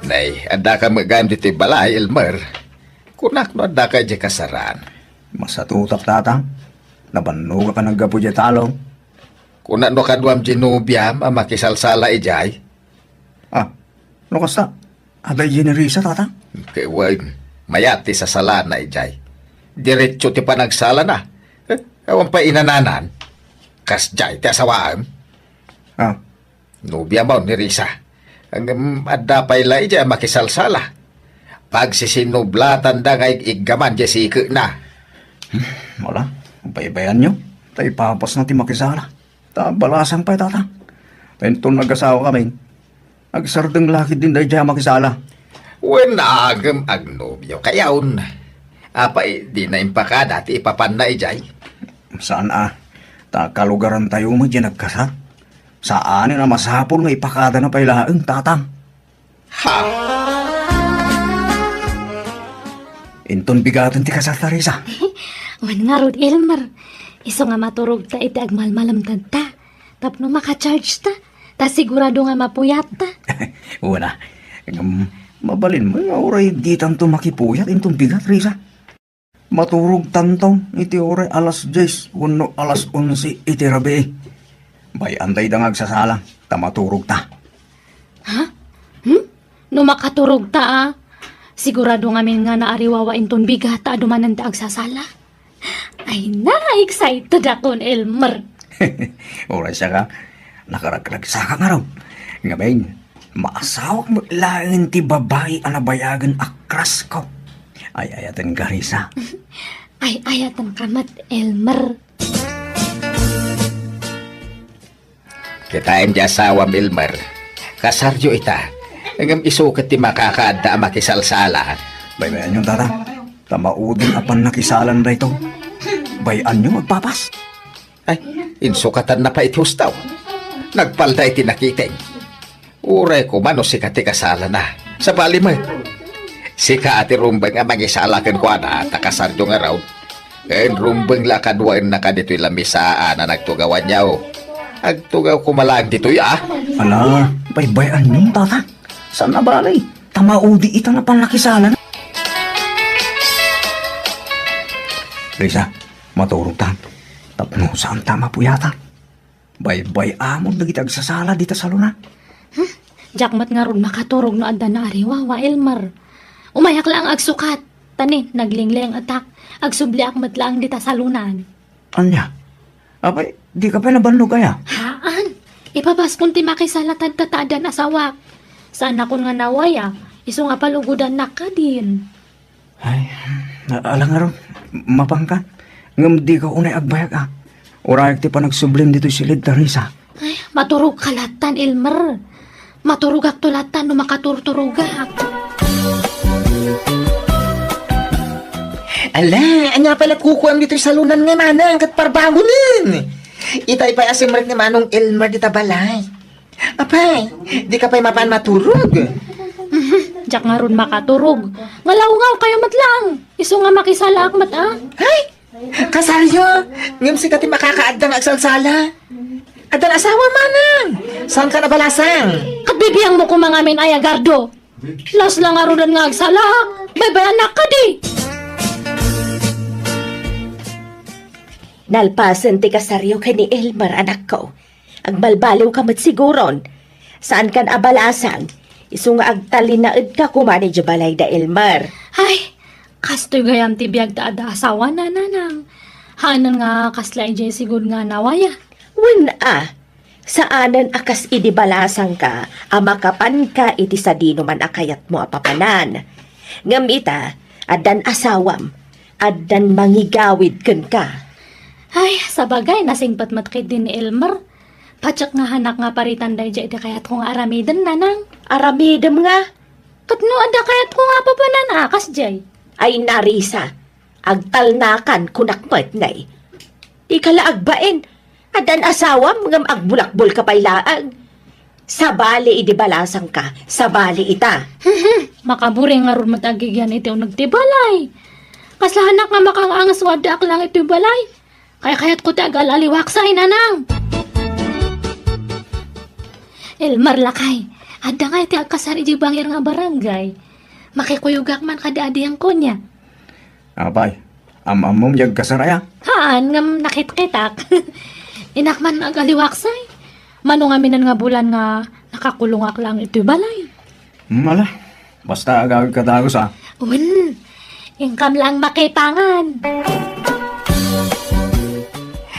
Nay, ada ka magamit ti balay, Elmer. Kunak no ada ka di kasaran. Masatutak tatang. Nabanuga ka ng gapo di talong. Kunak no kaduam ginubiam, makisalsala ijay. Ah, no kasta? Aday generisa tatang? Kaya mayati sa sala na ijay. Diretso ti panagsala na. Awan pa inananan. Kas jay ti asawaan. Ah, Nubia mo ni Risa. Ang adda pa ila ijay makisalsala. Pag sisinublatan da ngay igaman di sike na. wala. Ang paibayan nyo. Tay papas na ti makisala. Balasan pa tatang. Penton nag-asawa kami. Agsardeng laki din day dyan makisala. When agam agnobyo kayaon. Apay, di na impaka dati ipapan na ijay. Saan kalugaran tayo mo dyan nagkasa? Saan na masapol nga ipakada na pailaang tatang? Ha! Inton bigatan ti kasata Risa. Wan nga rod, Elmer. Iso nga maturog ta iti agmalmalamtad ta. Tapno makacharge ta. Ta sigurado nga mapuyat ta. Una, mabalin mo nga oray di tanto makipuyat intong bigat Risa. Maturog tantong iti oray alas 10, uno alas 11 iti rabi. Bay antay dangag sasalang, ta maturog ta. Ha? No makaturog ta sigurado nga min nga naariwawa inton bigat ta adumanan ta agsasala. Ay na-excited akon, Elmer. Oray siya ka, nakaraglag sa ka nga raw. Nga bayin, maasawak mo lang ti babae anabayagan akras ko. Ay ayatan ka Risa. Ay ayatan kamat, Elmer. Kitain di asawa Milmer. Kasaryo ita. Ngam isukat ti makakaada makisalsala. Baybayan yung tatang. Tamaudin apan nakisalan na ito. Bayan nyo magpapas. Ay, insukatan na pa iti hustaw. Nagpalda iti nakiting. Uray ko mano si kati kasala na. Sa bali mo. Sika ati rumbang nga magisalakan ko na takasaryo nga raw. En rumbang lakadwain na ka dito'y lamisaan na nagtugawan niya o. Agtugaw ko malang dito'y Ala, baybayan nyo tatang. Saan na balay? Tamaudi ita na panakisalan. Risa, maturog ta. Tapno saan tama po yata? Bay-bay amon nagitag sa sala dito sa luna. Jakmat nga ron makaturog no adda na ariwawa, Elmer. Umayak lang agsukat. Tanin, naglingling atak. Agsubli akmat lang dita sa lunan. Anya? Abay, di ka pa nabanlog kaya? Haan? Ipabas kung ti makisalatan tataadan asawak. Saan ako nga nawaya? Iso nga palugudan na ka din. Ay, alang nga ron. Mapangkan. Ngam di ka unay agbayag Urayak ti pa nagsublim dito silid ta Risa. Ay, maturog kalatan, Elmer. Maturog ak tulatan no makaturturugak. Ala, anya pala kukuam dito sa lunan nga manang kat parbangunin. Itay pa asim rin ni manong Elmer dita balay. Apay, di ka pa'y mapan maturog. Jak nga ron makaturog. Ngalaw-ngaw kayo matlang. Iso nga makisala akmat Ay, kasaryo, ngam si kati makakaadang agsalsala. Adan asawa manang. Saan ka nabalasang? Kabibiyang mo ko mga min ayagardo. Las lang arunan nga agsalak. Baybayan na ka di. Nalpasan ti kasaryo kay ni Elmer anak ko. Agbalbaliw ka mat siguron. Saan kan abalasang? Iso nga agtalinaed ka kumani di balay da Elmer. Ay, kastoy gayam ti biyag da ada asawa na nanang. Hanan nga kaslay jay sigud nga nawaya. Wen saanan akas idi balasang ka, amakapan ka iti sa dino man akayat mo apapanan. Ngamita, adan asawam, adan mangigawid ken ka. Ay, sabagay nasingpat matkid din ni Elmer. Patsak nga hanak nga paritan day jay iti kayat kong aramiden nanang. Aramidem nga, Katno ada kayat ko nga papanan akas jay. ay narisa, agtalnakan kunakmat ngay. Di ka laagbain, adan asawam ngam agbulakbol ka pailaang. Sa bali idibalasang ka, sa bali ita. Makaburi nga ron matagigyan ito nagtibalay. Kaslahanak nga makangangas wadak lang ito balay. Kaya kaya't ko tagal aliwaksay nanang. Elmar lakay, ada nga iti agkasari di bangir nga barangay. Makikuyugak man kada adiyang ko niya. Apay, amam jag kasaraya. Haan nga nakit-kitak. Inak man agaliwaksay. Mano nga minan nga bulan nga nakakulungak lang ito balay. Mala, basta agawid katagos ah. Ingkam lang makipangan.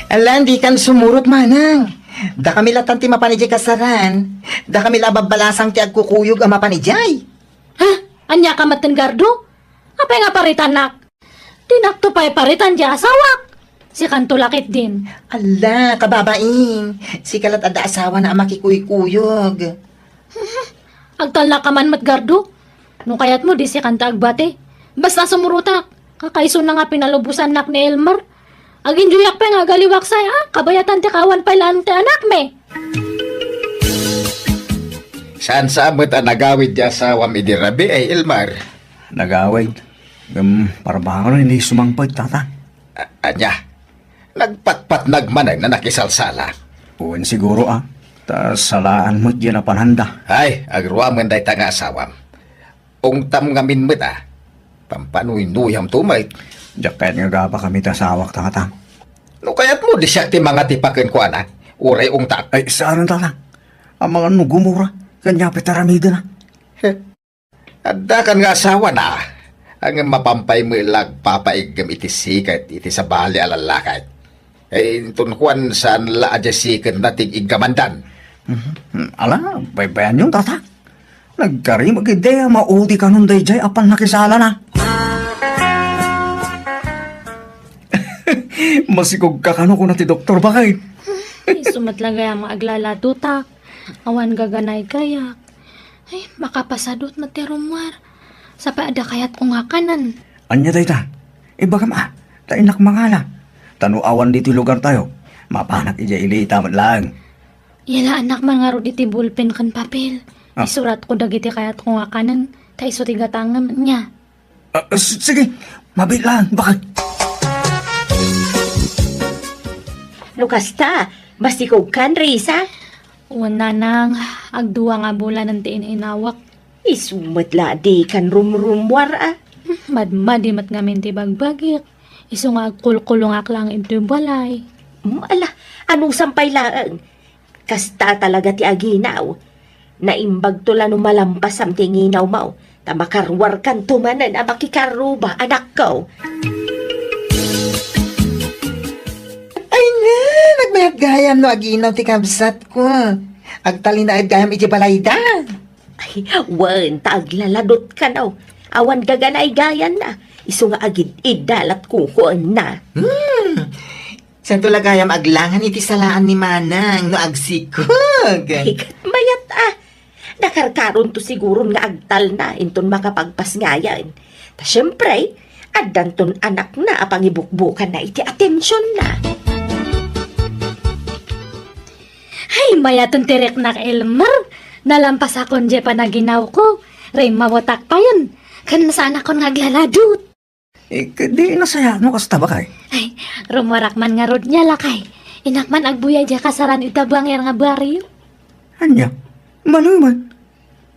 Alam, di kan sumurot manang. Da kami latan ti mapanijay kasaran. Da kami lababalasang ti agkukuyog ang mapanijay. Ha? Anya ka maten gardo? Apay nga paritan nak? Tinakto pa'y paritan di asawak. Si kantulakit din. Ala, kababain. Si kalat ada asawa na makikuyog. Agtala ka man matgardo. Nung kayat mo di si kanta agbate. Basta sumurutak. Kakaiso na nga pinalubusan nak ni Elmer. Agin juyak pa nga galiwaksay kabayatan ti kawan pa ilan ti anak me. Saan sa amot ang nagawid di asawam idirabi ay Elmar? Nagawid. Para ba ako hindi sumangpag, tata? Anya, nagpatpat nagmanay na nakisalsala. Uwan siguro Tas salaan mo't yan na panhanda. Ay, agruaman day tanga asawam. Ungtam ngamin mo't pampanuy-nuyam tumay. Jaket nga gaba kami tasawak, tata. No kaya't mo di siya ti mga tipakin ko anak. Uray ungtak. Ay, saan tata? Ang mga nugumura, kanya pitaramida na. Adda kan nga asawa na. Ang mapampay mo ilag papaigam iti sikat iti sa bali alalakay. Eh, tunkuan saan la adya sikat nating igamandan. Ala, baybayan yung tata. Nagkari mag-ideya, maudi ka nun dayjay apan nakisala na. Masikog ka kano ko na ti doktor bakay. Ay, sumatlagay ang mga aglaladutak. Awan gaganay kayak. Ay, makapasadot na ti rumwar. Sa paada kayat kong kanan. Anya dayta, ibagam tainak mangala. Tanuawan dito lugar tayo. Mapanak ija ili tamat lang. Yala anak man nga ro iti bulpen kan papel. Isurat ko dagiti kayat kong kanan. Ta iso ti gatangan niya. Sige, mabit lang, bakit? Lukas ta, masikog kan, Risa. Una nang agduwa nga bulan ng tiin inawak. Isumatla di kan rumrumwar Madmadi mat ngamin ti bagbagik. Isu nga agkulkulungak lang ito balay. Ala, anong sampay lang? Kasta talaga ti aginaw. Naimbag tula no malampas am tinginaw mo. Tamakarwar kan tumanan makikaruba anak ko. Ay na, nagmayat gayam no aginaw ti kabsat ko. Agtalinaid gayam iti balayda. Ay, wan, taglaladot ka na. Awan gaganay gayan na. Isu nga agid idalat kukuan na. San tulagayam aglangan iti salaan ni Manang no agsikog. Hikat mayat Nakarkaron to siguro nga agtal na inton makapagpas ngayan. Ta syempre, addan ton anak na apangibukbukan na iti atensyon na. Ay, mayaton tirek na Elmer. Nalampas akon je panaginaw ko. Ray mawatak pa yun. Kan saan akon ngaglaladot. Di nasaya no kasta ba kay? Ay, rumarak man nga rod niya lakay. Inak man agbuya dya kasaran itabang yang nga baryo. Anya, maluman.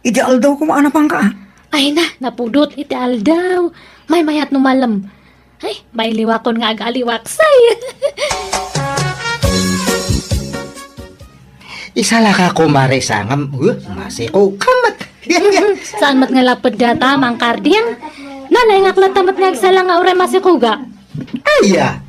Ideal daw kumaana pang ka. Ay na, napudot iti aldaw. May mayat numalam. Ay, may liwakon nga agaliwaksay. Isala ka ko marisangam. Masiko kamat. Saan mat nga lapad data, mang kardiyan? Nanay nga klatamat nga agsala nga ure masikuga. Aya.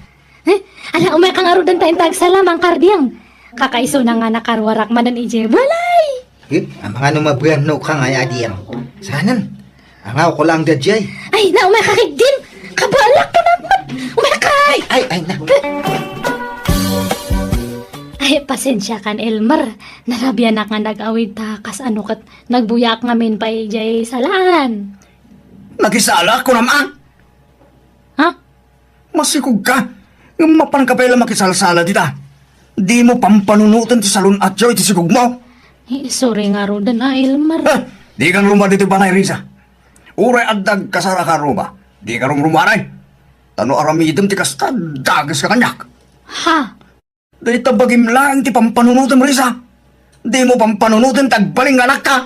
Ala, umay kang arudan tayong tagsala, mang kardiyan. Kakaiso na nga nakarwarak manan ije balay. Ang mga numabuyan ka nga adiyang. Sanan, ang ko lang dadjay. Ay, na umay kakig din. Kabalak ka naman. Umay kay. Ay, na. Ay, pasensya kan, Elmer. Narabyan na nga nag-awid takas ano kat nagbuyak ngamin pa ijay salaan. Nakisala ko naman. Ha? Masikog ka. Yung mapan ka pala makisalsala dita. Di mo pampanunutan ti salon at joy ti sigog mo. Sorry nga ro na Elmer. Ha? Di kang rumah dito ba na Risa? Uray adag kasara ka rumah. Di ka rumaray. Tano aramidem ti kasta dagas ka kanyak. Ha? Di tabagim lang ti pampanunutan mo Risa. Di mo pampanunutan tagbaling anak ka.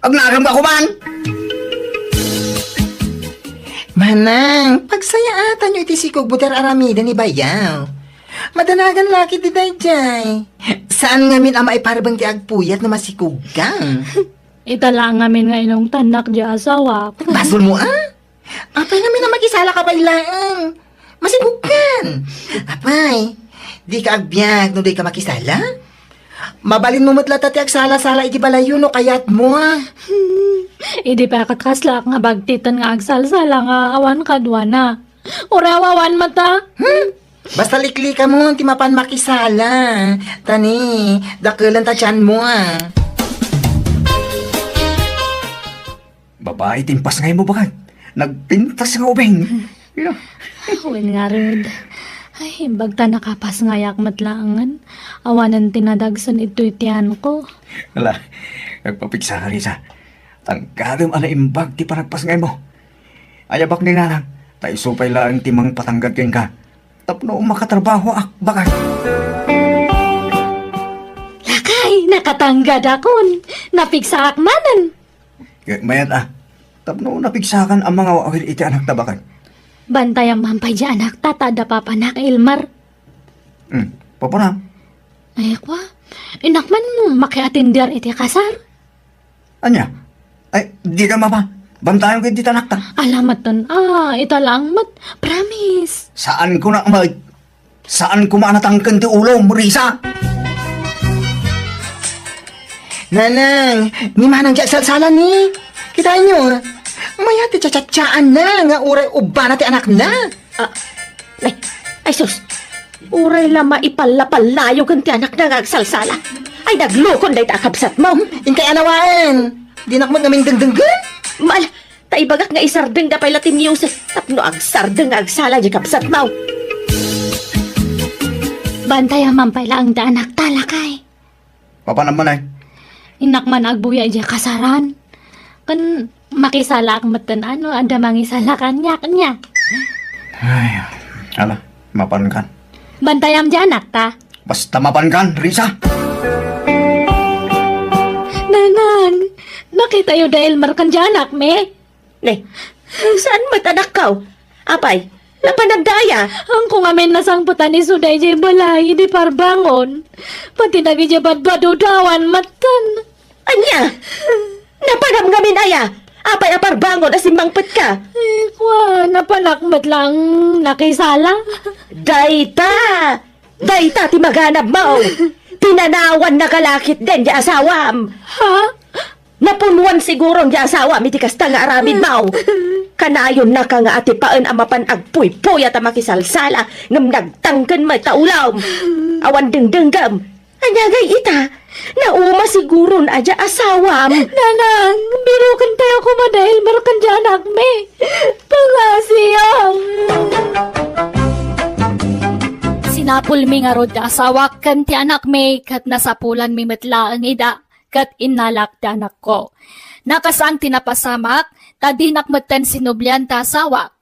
Agnagam ka kuman. Manang, pagsaya ata nyo iti sikog buter aramida ni Bayaw. Madanagan laki di dayjay. Saan ngamin ama iparabang ti agpuyat na masikog kang? Itala ngamin nga inong tanak di asawa ko. Basol mo Apay ngamin na mag-isala ka bailaan. Masikog kan. Apay, di ka agbyag no di ka makisala? Mabalin mo matla ti agsala-sala iti balayo no kayat mo Idi pa kakaslak nga bagtitan nga agsalsala nga awan kadwa na. Urawawan mata. Basta likli ka mo, ti mapan makisala. Tani, dakilan ta tiyan mo Babae timpas ngay mo bakit? Nagpintas nga ubeng. Yeah. Uwin nga rin. Ay, bagta nakapas ngayak matlaangan. Awanan tinadagsan ito itian ko. Wala, nagpapiksa ka Risa. Tanggadam ana imbag ti panagpas ngay mo. Ayabak ni nanang, tayo supay lang timang patanggad kayo ka. Tapno makatrabaho bakit? Lakay, nakatanggad akon. Napiksa akmanan. Mayat tapno napiksakan ang mga awil iti anak na bakit? Bantay ang mampay di anak tatada papanak Elmer. Papana? Ay, kwa. Inakman mo makiatindir iti kasar. Anya? Ay, di ka mapa. Bantayan kayo dito anak ta. Alamat ton. Ito lang mat. Promise. Saan ko na Saan ko manatangkan ti ulo, Risa? Nanang, ni manang dya salsalan ni. Kita nyo, maya ti tsatsaan na nga uray uba na ti anak na. Ay sus, uray lama ipalapalayo kan ti anak na agsalsala. Ay naglukon day takabsat mo. Inkay anawaan, di nakmat naming dengdenggan. Mal, taibagak nga isardeng da pala ti music. Tapno agsardeng agsala di kabsat mo. Bantay ang mampay lang da anak talakay. Papa naman ay. Inakman agbuya di kasaran. Kan makisala ang matan anda mangisala kanyak niya. Ay, ala, mapan kan. Bantay ang di anak ta. Basta mapan kan, Risa. Nanang, nakita yung dahil markan di anak me. Ne, saan matanak ka? Apay, napanagdaya. Ang kung amin nasangputan ni Suday di balay, di parbangon. Pati nagijabad badudawan matan. Anya, napanam ngamin aya. Apay aparbangon asimbangpet ka. Kwa, napanakmat lang nakisala. Dayta ti maganap mo. Pinanawan na kalakit din di asawam. Ha? Napunuan siguro di asawam iti kasta nga aramid mo. Kanayon na ka nga ati paan amapan agpuy-puy at makisalsala ngam nagtangkan may taulaw. Awan dengdenggam. Anyagay ita, nauma siguro na adya asawam. Nanang, birukan tayo ko dahil marukan di anak me. Pangasiyang. Sinapul mi nga rod asawak kan ti anak me kat nasapulan mi metla ang ida kat inalak ti anak ko. Nakasang tinapasamak, tadinak matan sinublian ta asawak.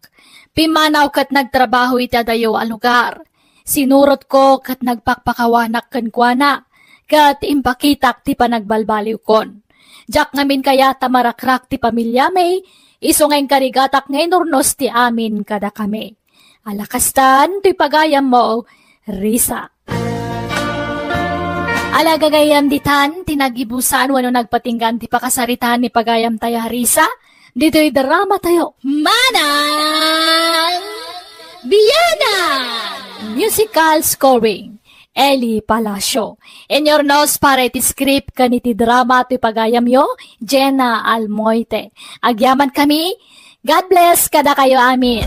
Pimanaw kat nagtrabaho ita dayo a lugar. Sinurot ko kat nagpakpakawanak kan kuana, kat impakitak ti panagbalbaliw kon. Jak ngamin kaya tamarakrak ti pamilya may, isungeng karigatak ngay nurnos ti amin kada kami. Alakastan, ti pagayam mo, Risa. Alagagayam ditan, tinagibusan wano nagpatinggan ti pakasaritan ni pagayam tayo Risa, dito'y drama tayo. Manang Biyana! Musical scoring, Eli Palacio. Enyornos para iti script kaniti drama ti pagayam yo, Jenna Almoite. Agyaman kami, God bless kada kayo amin.